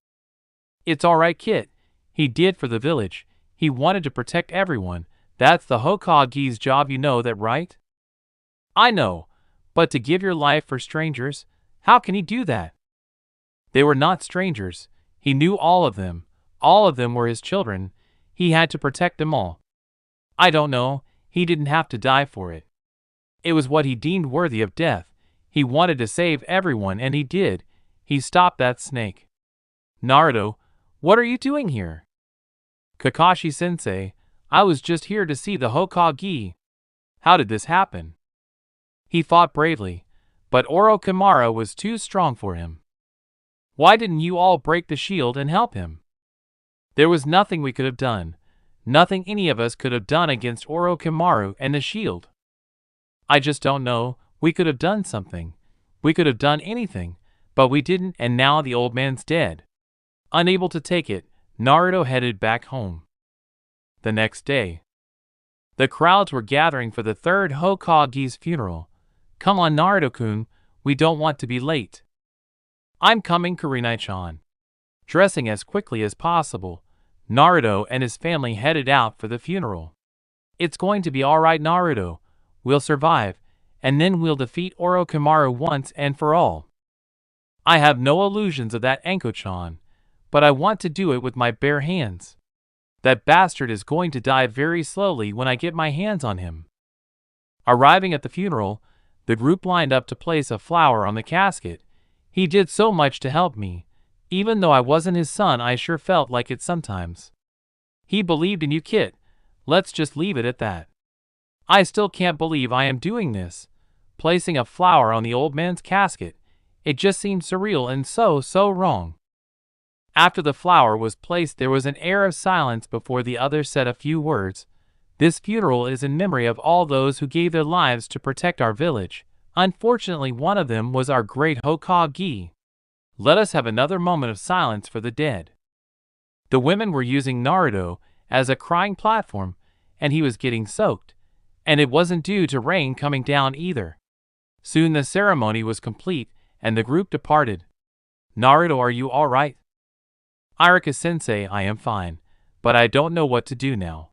It's alright, Kit. He did for the village. He wanted to protect everyone. That's the Hokage's job, you know that, right? I know, but to give your life for strangers, how can he do that? They were not strangers. He knew all of them. All of them were his children. He had to protect them all. I don't know, he didn't have to die for it. It was what he deemed worthy of death. He wanted to save everyone, and he did. He stopped that snake. Naruto, what are you doing here? Kakashi-sensei, I was just here to see the Hokage. How did this happen? He fought bravely, but Orochimaru was too strong for him. Why didn't you all break the shield and help him? There was nothing we could have done. Nothing any of us could have done against Orochimaru and the shield. I just don't know. We could have done something. We could have done anything, but we didn't, and now the old man's dead. Unable to take it, Naruto headed back home. The next day, the crowds were gathering for the third Hokage's funeral. Come on, Naruto-kun, we don't want to be late. I'm coming, Kurenai-chan. Dressing as quickly as possible, Naruto and his family headed out for the funeral. It's going to be alright, Naruto. We'll survive, and then we'll defeat Orochimaru once and for all. I have no illusions of that, Anko-chan, but I want to do it with my bare hands. That bastard is going to die very slowly when I get my hands on him. Arriving at the funeral, the group lined up to place a flower on the casket. He did so much to help me. Even though I wasn't his son, I sure felt like it sometimes. He believed in you, Kit. Let's just leave it at that. I still can't believe I am doing this. Placing a flower on the old man's casket. It just seemed surreal and so wrong. After the flower was placed, there was an air of silence before the others said a few words. This funeral is in memory of all those who gave their lives to protect our village. Unfortunately, one of them was our great Hokage. Let us have another moment of silence for the dead. The women were using Naruto as a crying platform, and he was getting soaked. And it wasn't due to rain coming down either. Soon the ceremony was complete, and the group departed. Naruto, are you alright? Iruka-sensei, I am fine, but I don't know what to do now.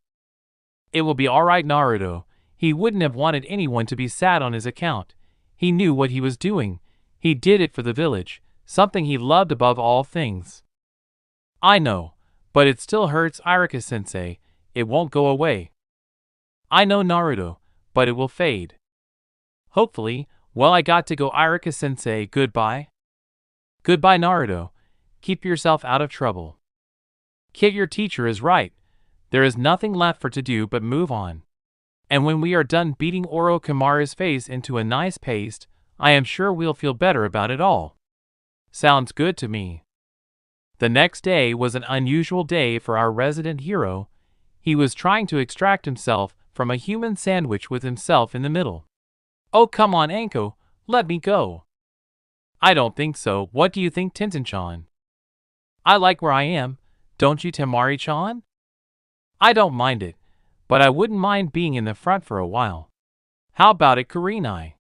It will be alright, Naruto. He wouldn't have wanted anyone to be sad on his account. He knew what he was doing. He did it for the village, something he loved above all things. I know, but it still hurts, Iruka-sensei. It won't go away. I know, Naruto, but it will fade. Hopefully. Well, I got to go, Iruka-sensei. Goodbye. Goodbye, Naruto. Keep yourself out of trouble. Kit, your teacher is right. There is nothing left for to do but move on. And when we are done beating Orochimaru's face into a nice paste, I am sure we'll feel better about it all. Sounds good to me. The next day was an unusual day for our resident hero. He was trying to extract himself from a human sandwich with himself in the middle. Oh, come on, Anko, let me go. I don't think so. What do you think, Tenten-chan? I like where I am, don't you, Temari-chan? I don't mind it, but I wouldn't mind being in the front for a while. How about it, Kurenai?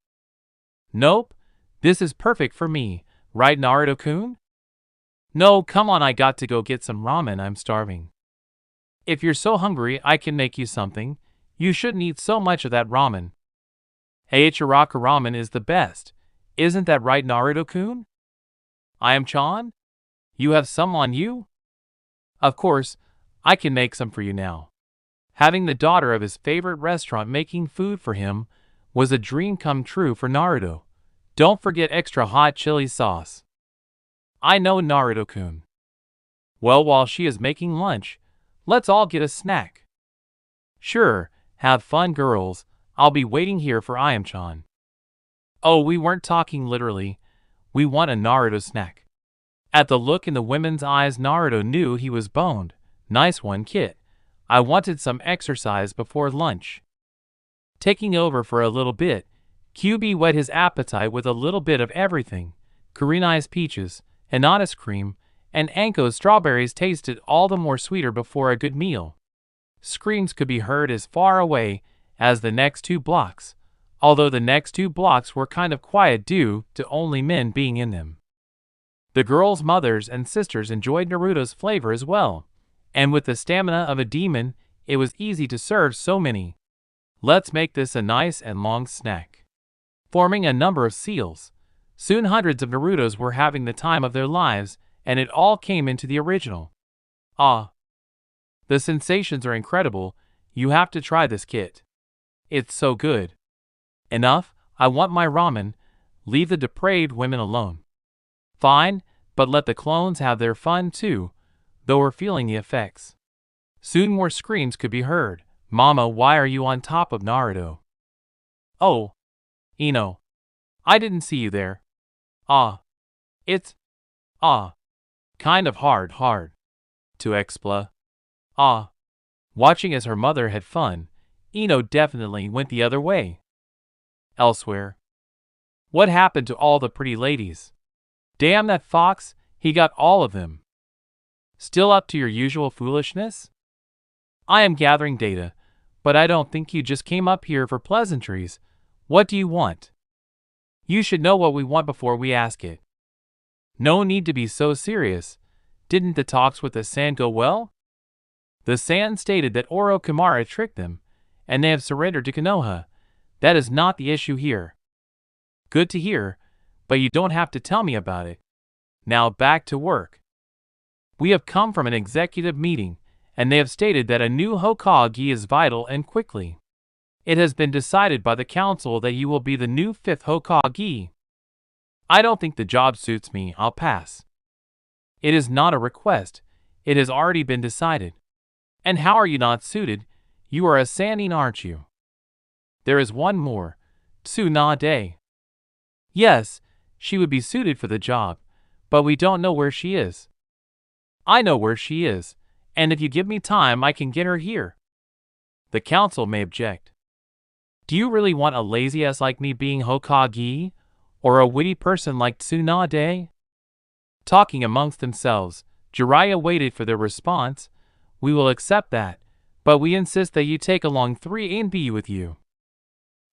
Nope, this is perfect for me, right, Naruto-kun? No, come on, I got to go get some ramen, I'm starving. If you're so hungry, I can make you something. You shouldn't eat so much of that ramen. Hey, Ichiraka ramen is the best. Isn't that right, Naruto-kun? I am Chan? You have some on you? Of course, I can make some for you now. Having the daughter of his favorite restaurant making food for him was a dream come true for Naruto. Don't forget extra hot chili sauce. I know, Naruto-kun. Well, while she is making lunch, let's all get a snack. Sure, have fun, girls. I'll be waiting here for Ayam-chan. Oh, we weren't talking literally. We want a Naruto snack. At the look in the women's eyes, Naruto knew he was boned. Nice one, Kit. I wanted some exercise before lunch. Taking over for a little bit, QB whet his appetite with a little bit of everything. Kurenai's peaches, Hinata's cream, and Anko's strawberries tasted all the more sweeter before a good meal. Screams could be heard as far away as the next 2 blocks, although the next 2 blocks were kind of quiet due to only men being in them. The girls' mothers and sisters enjoyed Naruto's flavor as well, and with the stamina of a demon, it was easy to serve so many. Let's make this a nice and long snack. Forming a number of seals, soon hundreds of Narutos were having the time of their lives, and it all came into the original. Ah! The sensations are incredible. You have to try this, Kit. It's so good. Enough, I want my ramen. Leave the depraved women alone. Fine, but let the clones have their fun too, though we're feeling the effects. Soon more screams could be heard. Mama, why are you on top of Naruto? Oh, Ino. I didn't see you there. Ah. It's, kind of hard to explain. Ah. Watching as her mother had fun, Ino definitely went the other way. Elsewhere. What happened to all the pretty ladies? Damn that fox, he got all of them. Still up to your usual foolishness? I am gathering data, but I don't think you just came up here for pleasantries. What do you want? You should know what we want before we ask it. No need to be so serious. Didn't the talks with the San go well? The San stated that Orochimaru tricked them, and they have surrendered to Konoha. That is not the issue here. Good to hear, but you don't have to tell me about it. Now back to work. We have come from an executive meeting, and they have stated that a new Hokage is vital and quickly. It has been decided by the council that you will be the new 5th Hokage. I don't think the job suits me. I'll pass. It is not a request. It has already been decided. And how are you not suited? You are a Sannin, aren't you? There is one more. Tsunade. Yes, she would be suited for the job, but we don't know where she is. I know where she is, and if you give me time I can get her here. The council may object. Do you really want a lazy ass like me being Hokage, or a witty person like Tsunade? Talking amongst themselves, Jiraiya waited for their response. We will accept that, but we insist that you take along 3 and B with you.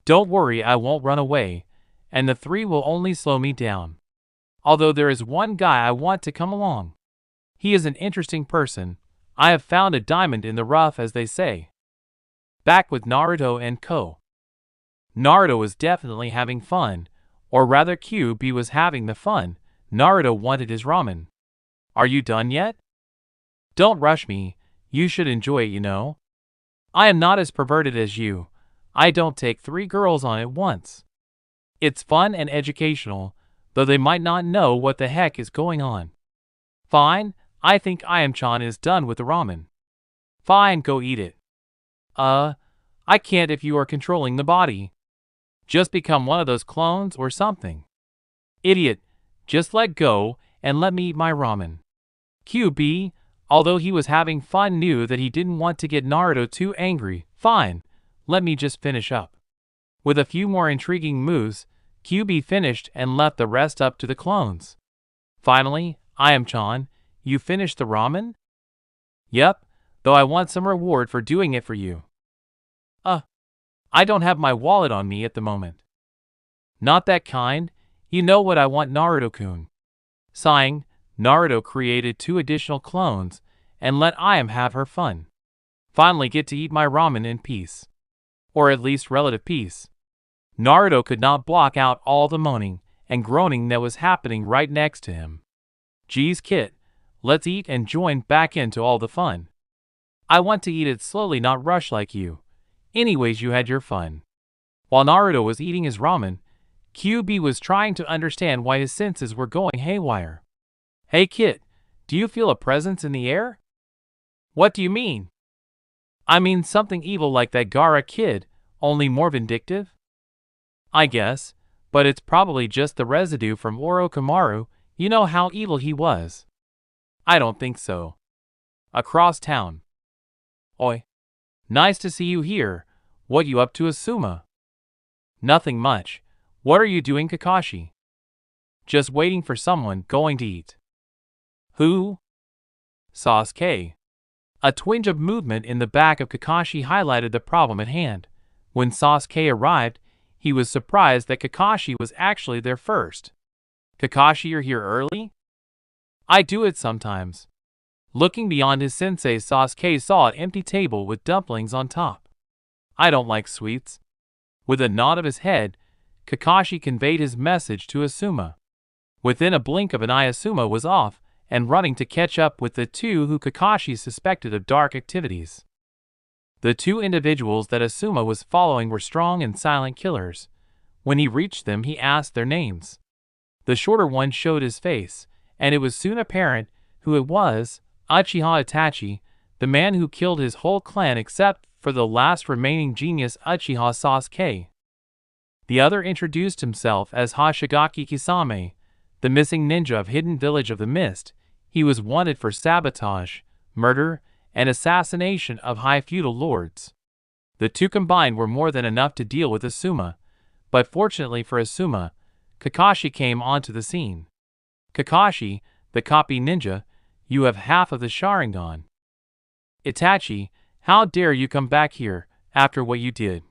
Don't worry, I won't run away, and the 3 will only slow me down. Although there is one guy I want to come along. He is an interesting person. I have found a diamond in the rough, as they say. Back with Naruto and Co. Naruto was definitely having fun, or rather QB was having the fun. Naruto wanted his ramen. Are you done yet? Don't rush me. You should enjoy it, you know. I am not as perverted as you. I don't take 3 girls on at once. It's fun and educational, though they might not know what the heck is going on. Fine, I think Ayam-chan is done with the ramen. Fine, go eat it. I can't if you are controlling the body. Just become one of those clones or something. Idiot, just let go and let me eat my ramen. QB, although he was having fun, knew that he didn't want to get Naruto too angry. Fine, let me just finish up. With a few more intriguing moves, QB finished and left the rest up to the clones. Finally, Ayam-chan, you finished the ramen? Yep, though I want some reward for doing it for you. I don't have my wallet on me at the moment. Not that kind, you know what I want, Naruto-kun. Sighing, Naruto created 2 additional clones and let Ayam have her fun. Finally get to eat my ramen in peace. Or at least relative peace. Naruto could not block out all the moaning and groaning that was happening right next to him. Geez, Kit, let's eat and join back into all the fun. I want to eat it slowly, not rush like you. Anyways, you had your fun. While Naruto was eating his ramen, QB was trying to understand why his senses were going haywire. Hey Kit, Do you feel a presence in the air? What do you mean? I mean something evil like that Gaara kid, only more vindictive? I guess, but it's probably just the residue from Orochimaru. You know how evil he was. I don't think so. Across town. Oi. Nice to see you here. What you up to, Asuma? Nothing much. What are you doing, Kakashi? Just waiting for someone going to eat. Who? Sasuke. A twinge of movement in the back of Kakashi highlighted the problem at hand. When Sasuke arrived, he was surprised that Kakashi was actually there first. Kakashi, you're here early? I do it sometimes. Looking beyond his sensei, Sasuke saw an empty table with dumplings on top. I don't like sweets. With a nod of his head, Kakashi conveyed his message to Asuma. Within a blink of an eye, Asuma was off and running to catch up with the two who Kakashi suspected of dark activities. The two individuals that Asuma was following were strong and silent killers. When he reached them, he asked their names. The shorter one showed his face, and it was soon apparent who it was: Uchiha Itachi, the man who killed his whole clan except for the last remaining genius Uchiha Sasuke. The other introduced himself as Hashigaki Kisame, the missing ninja of Hidden Village of the Mist. He was wanted for sabotage, murder, and assassination of high feudal lords. The two combined were more than enough to deal with Asuma, but fortunately for Asuma, Kakashi came onto the scene. Kakashi, the copy ninja, you have half of the Sharingan. Itachi, how dare you come back here after what you did?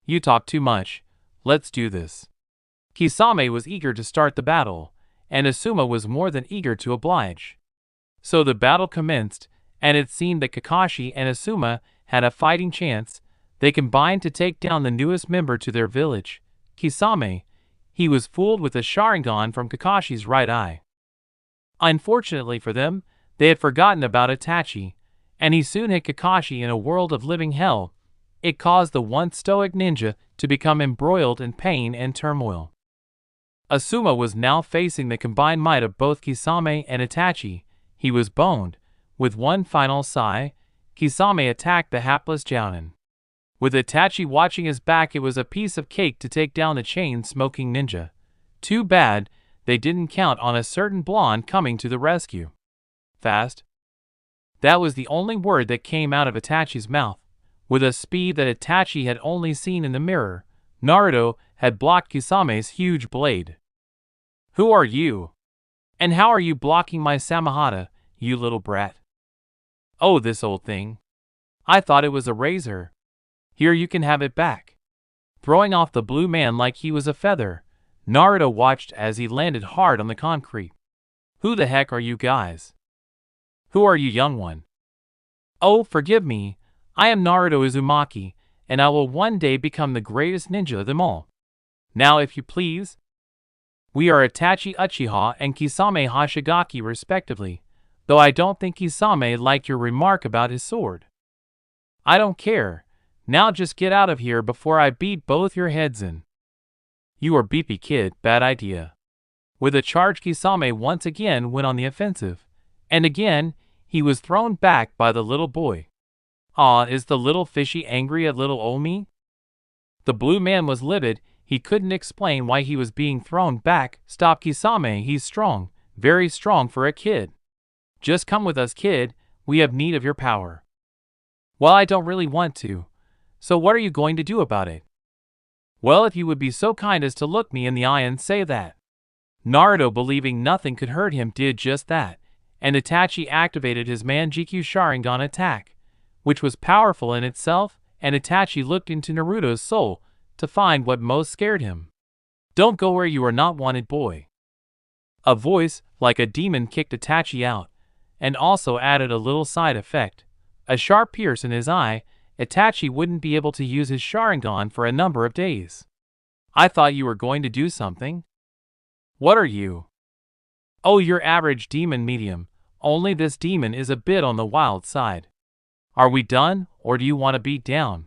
You talk too much. Let's do this. Kisame was eager to start the battle, and Asuma was more than eager to oblige. So the battle commenced, and it seemed that Kakashi and Asuma had a fighting chance. They combined to take down the newest member to their village, Kisame. He was fooled with a Sharingan from Kakashi's right eye. Unfortunately for them, they had forgotten about Itachi, and he soon hit Kakashi in a world of living hell. It caused the once stoic ninja to become embroiled in pain and turmoil. Asuma was now facing the combined might of both Kisame and Itachi. He was boned. With one final sigh, Kisame attacked the hapless Jounin. With Itachi watching his back, it was a piece of cake to take down the chain-smoking ninja. Too bad they didn't count on a certain blonde coming to the rescue. Fast? That was the only word that came out of Itachi's mouth. With a speed that Itachi had only seen in the mirror, Naruto had blocked Kisame's huge blade. Who are you? And how are you blocking my Samahata, you little brat? Oh, this old thing. I thought it was a razor. Here, you can have it back. Throwing off the blue man like he was a feather, Naruto watched as he landed hard on the concrete. Who the heck are you guys? Who are you, young one? Oh, forgive me. I am Naruto Uzumaki, and I will one day become the greatest ninja of them all. Now, if you please. We are Itachi Uchiha and Kisame Hashigaki respectively, though I don't think Kisame liked your remark about his sword. I don't care. Now just get out of here before I beat both your heads in. You are beepy, kid, bad idea. With a charge, Kisame once again went on the offensive, and again he was thrown back by the little boy. Aw, is the little fishy angry at little ol' me? The blue man was livid. He couldn't explain why he was being thrown back. Stop, Kisame, he's strong, very strong for a kid. Just come with us, kid, we have need of your power. Well, I don't really want to. So what are you going to do about it? Well, if you would be so kind as to look me in the eye and say that. Naruto, believing nothing could hurt him, did just that, and Itachi activated his Manjikyu Sharingan attack, which was powerful in itself, and Itachi looked into Naruto's soul to find what most scared him. Don't go where you are not wanted, boy. A voice like a demon kicked Itachi out, and also added a little side effect, a sharp pierce in his eye. Itachi wouldn't be able to use his Sharingan for a number of days. I thought you were going to do something. What are you? Oh, your average demon medium, only this demon is a bit on the wild side. Are we done, or do you want to beat down?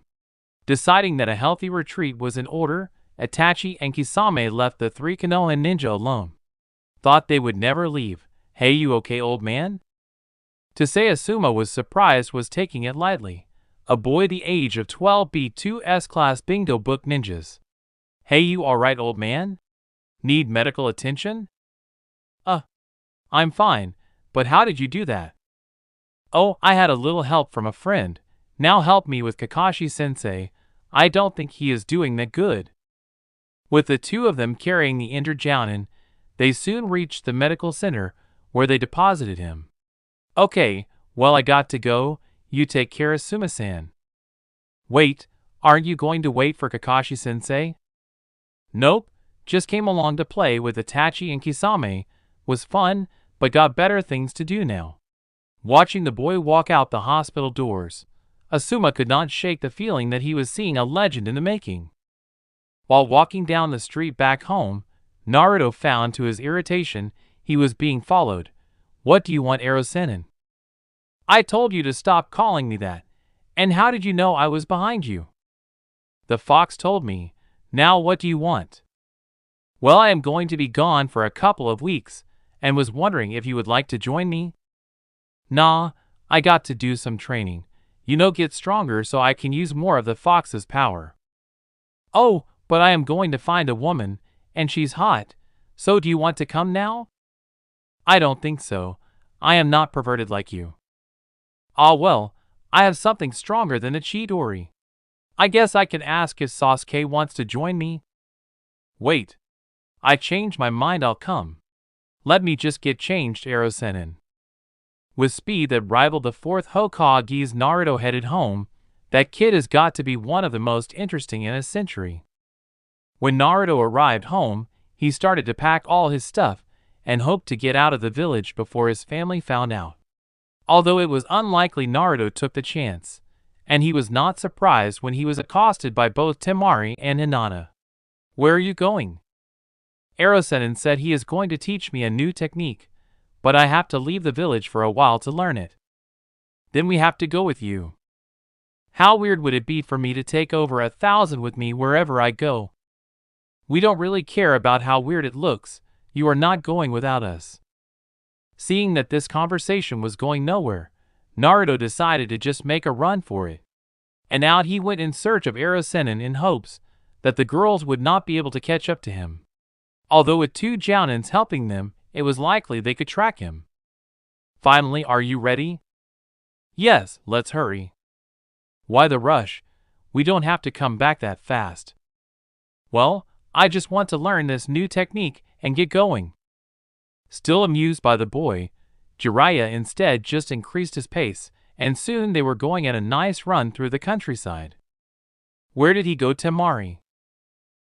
Deciding that a healthy retreat was in order, Itachi and Kisame left the three Konoha ninja alone. Thought they would never leave. Hey, you okay, old man? To say Asuma was surprised was taking it lightly. A boy the age of 12 beat two S-class bingo book ninjas. Hey, you alright, old man? Need medical attention? I'm fine, but how did you do that? Oh, I had a little help from a friend. Now help me with Kakashi-sensei. I don't think he is doing that good. With the two of them carrying the injured jounin, they soon reached the medical center, where they deposited him. Okay, well I got to go, you take care of Asuma-san. Wait, aren't you going to wait for Kakashi-sensei? Nope, just came along to play with Itachi and Kisame. Was fun, but got better things to do now. Watching the boy walk out the hospital doors, Asuma could not shake the feeling that he was seeing a legend in the making. While walking down the street back home, Naruto found to his irritation he was being followed. What do you want, Ero-sennin? I told you to stop calling me that. And how did you know I was behind you? The fox told me. Now what do you want? Well, I am going to be gone for a couple of weeks, and was wondering if you would like to join me? Nah, I got to do some training. Get stronger so I can use more of the fox's power. Oh, but I am going to find a woman, and she's hot. So do you want to come now? I don't think so. I am not perverted like you. Ah well, I have something stronger than a Chidori. I guess I can ask if Sasuke wants to join me. Wait. I changed my mind, I'll come. Let me just get changed, Ero-sennin. With speed that rivaled the fourth Hokage's, Naruto headed home. That kid has got to be one of the most interesting in a century. When Naruto arrived home, he started to pack all his stuff and hoped to get out of the village before his family found out. Although it was unlikely, Naruto took the chance, and he was not surprised when he was accosted by both Temari and Hinata. Where are you going? Ero-sennin said he is going to teach me a new technique, but I have to leave the village for a while to learn it. Then we have to go with you. How weird would it be for me to take over 1,000 with me wherever I go? We don't really care about how weird it looks. You are not going without us. Seeing that this conversation was going nowhere, Naruto decided to just make a run for it. And out he went in search of Ero-sennin in hopes that the girls would not be able to catch up to him. Although with two jounins helping them, it was likely they could track him. Finally, are you ready? Yes, let's hurry. Why the rush? We don't have to come back that fast. Well, I just want to learn this new technique and get going. Still amused by the boy, Jiraiya instead just increased his pace, and soon they were going at a nice run through the countryside. Where did he go, Temari?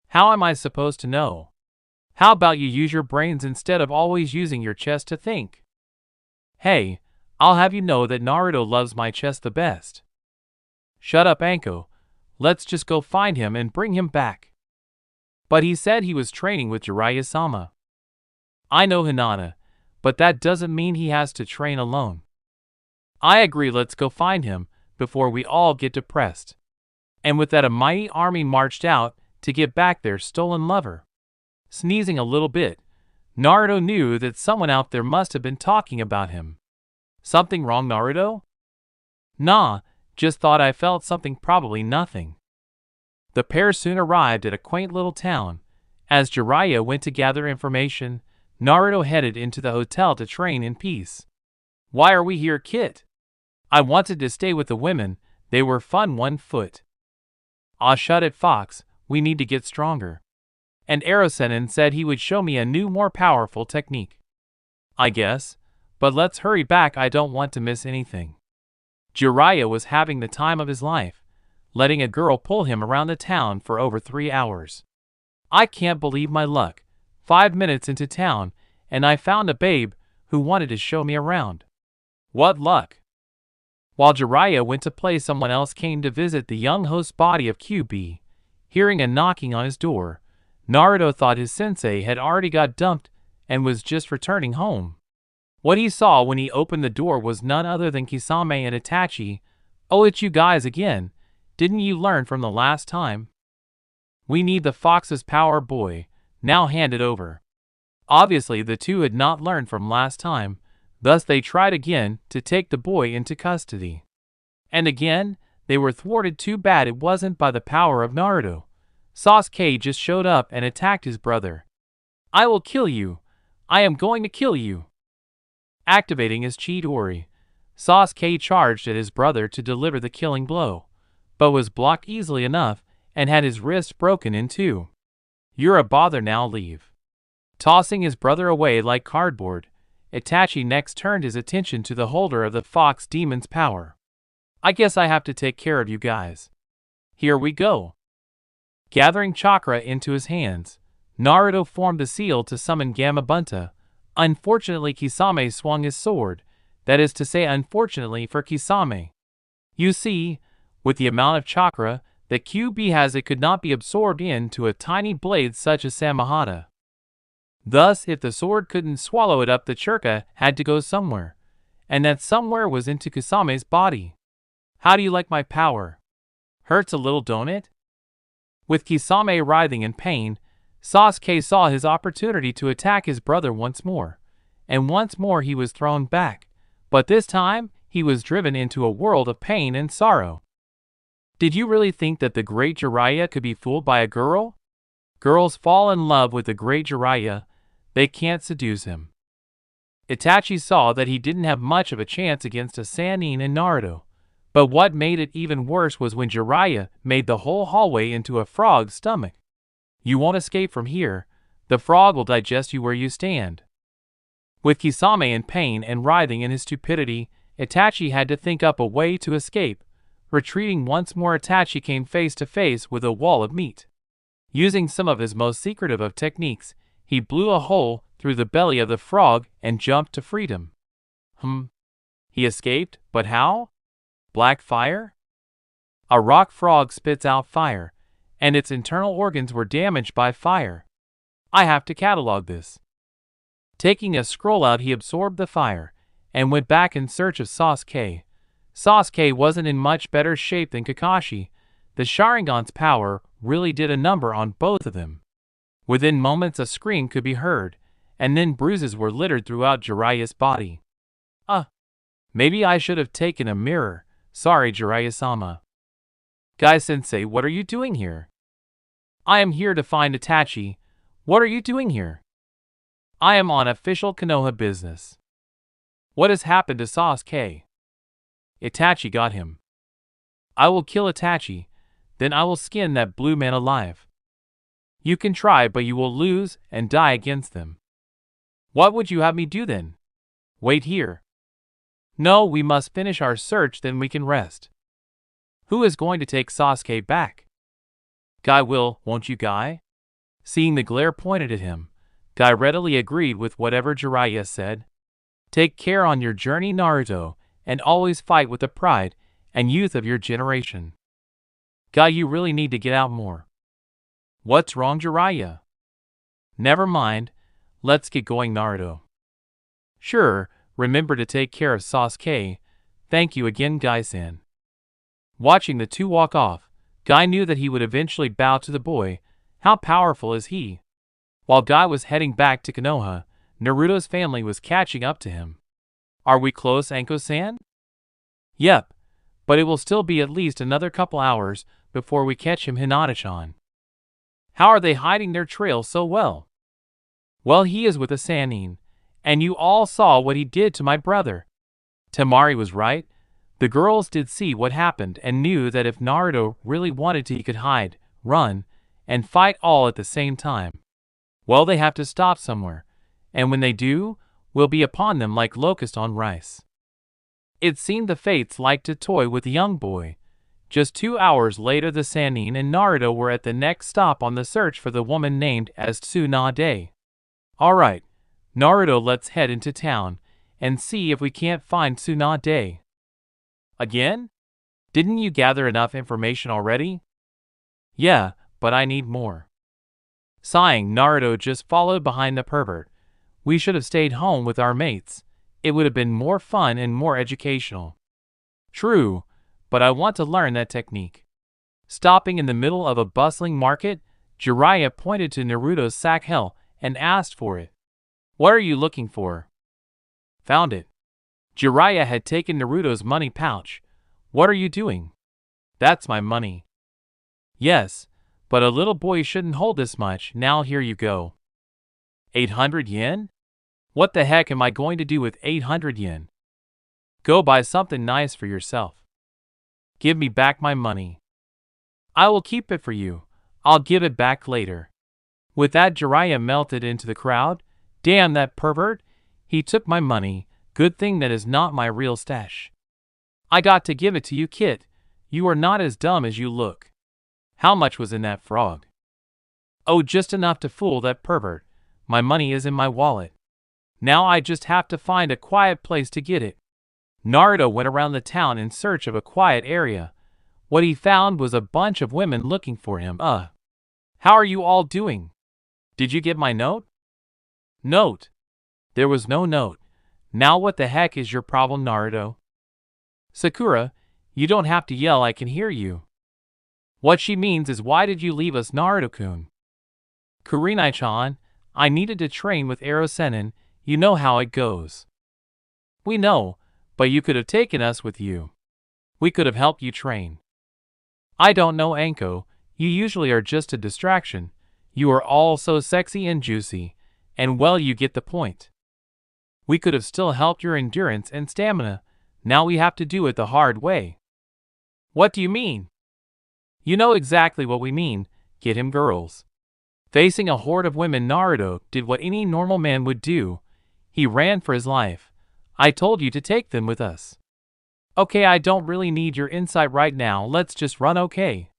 How am I supposed to know? How about you use your brains instead of always using your chest to think? Hey, I'll have you know that Naruto loves my chest the best. Shut up, Anko. Let's just go find him and bring him back. But he said he was training with Jiraiya-sama. I know, Hinata, but that doesn't mean he has to train alone. I agree, let's go find him before we all get depressed. And with that, a mighty army marched out to get back their stolen lover. Sneezing a little bit, Naruto knew that someone out there must have been talking about him. Something wrong, Naruto? Nah, just thought I felt something, probably nothing. The pair soon arrived at a quaint little town. As Jiraiya went to gather information, Naruto headed into the hotel to train in peace. Why are we here, Kit? I wanted to stay with the women, they were fun. 1 foot. Aw, shut it, Fox, we need to get stronger. And Ero-sennin said he would show me a new, more powerful technique. I guess, but let's hurry back, I don't want to miss anything. Jiraiya was having the time of his life, letting a girl pull him around the town for over 3 hours. I can't believe my luck. 5 minutes into town, and I found a babe who wanted to show me around. What luck! While Jiraiya went to play, someone else came to visit the young host's body of QB. Hearing a knocking on his door, Naruto thought his sensei had already got dumped and was just returning home. What he saw when he opened the door was none other than Kisame and Itachi. Oh, it's you guys again. Didn't you learn from the last time? We need the fox's power, boy. Now hand it over. Obviously the two had not learned from last time, Thus they tried again to take the boy into custody. And again, they were thwarted. Too bad it wasn't by the power of Naruto. Sasuke just showed up and attacked his brother. I will kill you. I am going to kill you. Activating his Chidori, Sasuke charged at his brother to deliver the killing blow, but was blocked easily enough and had his wrist broken in two. You're a bother, now leave. Tossing his brother away like cardboard, Itachi next turned his attention to the holder of the Fox Demon's power. I guess I have to take care of you guys. Here we go. Gathering chakra into his hands, Naruto formed the seal to summon Gamabunta. Unfortunately, Kisame swung his sword. That is to say, unfortunately for Kisame. You see, with the amount of chakra that QB has, it could not be absorbed into a tiny blade such as Samahata. Thus, if the sword couldn't swallow it up, the chakra had to go somewhere, and that somewhere was into Kisame's body. How do you like my power? Hurts a little, don't it? With Kisame writhing in pain, Sasuke saw his opportunity to attack his brother once more, and once more he was thrown back, but this time he was driven into a world of pain and sorrow. Did you really think that the great Jiraiya could be fooled by a girl? Girls fall in love with the great Jiraiya. They can't seduce him. Itachi saw that he didn't have much of a chance against a Sannin and Naruto, but what made it even worse was when Jiraiya made the whole hallway into a frog's stomach. You won't escape from here. The frog will digest you where you stand. With Kisame in pain and writhing in his stupidity, Itachi had to think up a way to escape. Retreating once more, Itachi came face to face with a wall of meat. Using some of his most secretive of techniques, he blew a hole through the belly of the frog and jumped to freedom. He escaped, but how? Black fire? A rock frog spits out fire, and its internal organs were damaged by fire. I have to catalog this. Taking a scroll out, he absorbed the fire and went back in search of Sasuke. Sasuke wasn't in much better shape than Kakashi. The Sharingan's power really did a number on both of them. Within moments a scream could be heard, and then bruises were littered throughout Jiraiya's body. Maybe I should have taken a mirror. Sorry, Jiraiya-sama. Guy-sensei, what are you doing here? I am here to find Itachi. What are you doing here? I am on official Konoha business. What has happened to Sasuke? Itachi got him. I will kill Itachi, then I will skin that blue man alive. You can try, but you will lose and die against them. What would you have me do then? Wait here. No, we must finish our search, then we can rest. Who is going to take Sasuke back? Guy will, won't you, Guy? Seeing the glare pointed at him, Guy readily agreed with whatever Jiraiya said. Take care on your journey, Naruto, and always fight with the pride and youth of your generation. Guy, you really need to get out more. What's wrong, Jiraiya? Never mind, let's get going, Naruto. Sure, remember to take care of Sasuke. Thank you again, Guy-san. Watching the two walk off, Guy knew that he would eventually bow to the boy. How powerful is he? While Guy was heading back to Konoha, Naruto's family was catching up to him. Are we close, Anko-san? Yep, but it will still be at least another couple hours before we catch him, Hinata-chan. How are they hiding their trail so well? Well, he is with a Sannin, and you all saw what he did to my brother. Temari was right. The girls did see what happened and knew that if Naruto really wanted to, he could hide, run, and fight all at the same time. Well, they have to stop somewhere, and when they do, we'll be upon them like locust on rice. It seemed the fates liked to toy with the young boy. Just 2 hours later, the Sannin and Naruto were at the next stop on the search for the woman named as Tsunade. Alright, Naruto, let's head into town and see if we can't find Tsunade. Again? Didn't you gather enough information already? Yeah, but I need more. Sighing, Naruto just followed behind the pervert. We should have stayed home with our mates. It would have been more fun and more educational. True, but I want to learn that technique. Stopping in the middle of a bustling market, Jiraiya pointed to Naruto's sack and asked for it. What are you looking for? Found it. Jiraiya had taken Naruto's money pouch. What are you doing? That's my money. Yes, but a little boy shouldn't hold this much. Now here you go. 800 yen? What the heck am I going to do with 800 yen? Go buy something nice for yourself. Give me back my money. I will keep it for you. I'll give it back later. With that, Jiraiya melted into the crowd. Damn that pervert. He took my money. Good thing that is not my real stash. I got to give it to you, kid. You are not as dumb as you look. How much was in that frog? Oh, just enough to fool that pervert. My money is in my wallet. Now I just have to find a quiet place to get it. Naruto went around the town in search of a quiet area. What he found was a bunch of women looking for him. How are you all doing? Did you get my note? Note? There was no note. Now what the heck is your problem, Naruto? Sakura, you don't have to yell, I can hear you. What she means is, why did you leave us, Naruto-kun? Kurenai-chan, I needed to train with Ero Sennin. You know how it goes. We know, but you could have taken us with you. We could have helped you train. I don't know, Anko. You usually are just a distraction. You are all so sexy and juicy, and well, you get the point. We could have still helped your endurance and stamina. Now we have to do it the hard way. What do you mean? You know exactly what we mean. Get him, girls. Facing a horde of women, Naruto did what any normal man would do. He ran for his life. I told you to take them with us. Okay, I don't really need your insight right now. Let's just run, okay?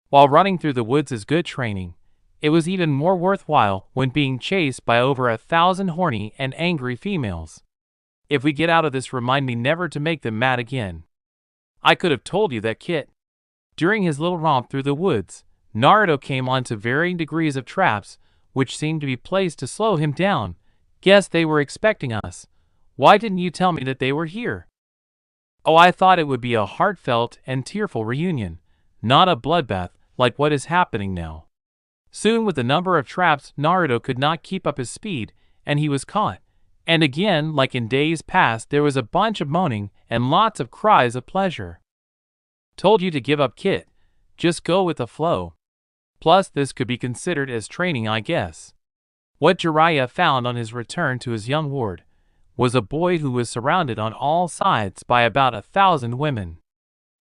While running through the woods is good training, it was even more worthwhile when being chased by over 1,000 horny and angry females. If we get out of this, remind me never to make them mad again. I could have told you that, kid. During his little romp through the woods, Naruto came onto varying degrees of traps, which seemed to be placed to slow him down. Guess they were expecting us. Why didn't you tell me that they were here? Oh, I thought it would be a heartfelt and tearful reunion, not a bloodbath like what is happening now. Soon, with the number of traps, Naruto could not keep up his speed, and he was caught. And again, like in days past, there was a bunch of moaning and lots of cries of pleasure. Told you to give up, kid. Just go with the flow. Plus, this could be considered as training, I guess. What Jiraiya found on his return to his young ward was a boy who was surrounded on all sides by about 1,000 women.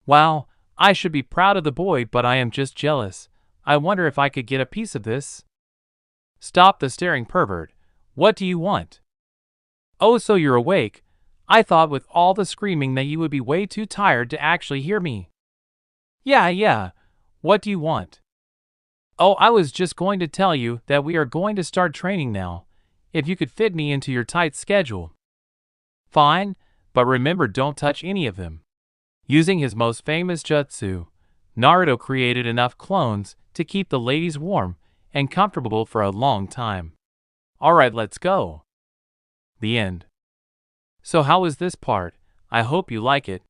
Wow, I should be proud of the boy, but I am just jealous. I wonder if I could get a piece of this. Stop the staring, pervert. What do you want? Oh, so you're awake. I thought with all the screaming that you would be way too tired to actually hear me. Yeah. What do you want? Oh, I was just going to tell you that we are going to start training now. If you could fit me into your tight schedule. Fine, but remember, don't touch any of them. Using his most famous jutsu, Naruto created enough clones to keep the ladies warm and comfortable for a long time. Alright, let's go. The end. So how was this part? I hope you like it.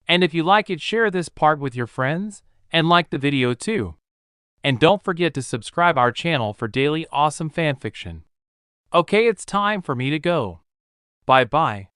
And if you like it, share this part with your friends, and like the video too. And don't forget to subscribe our channel for daily awesome fanfiction. Okay, it's time for me to go. Bye-bye.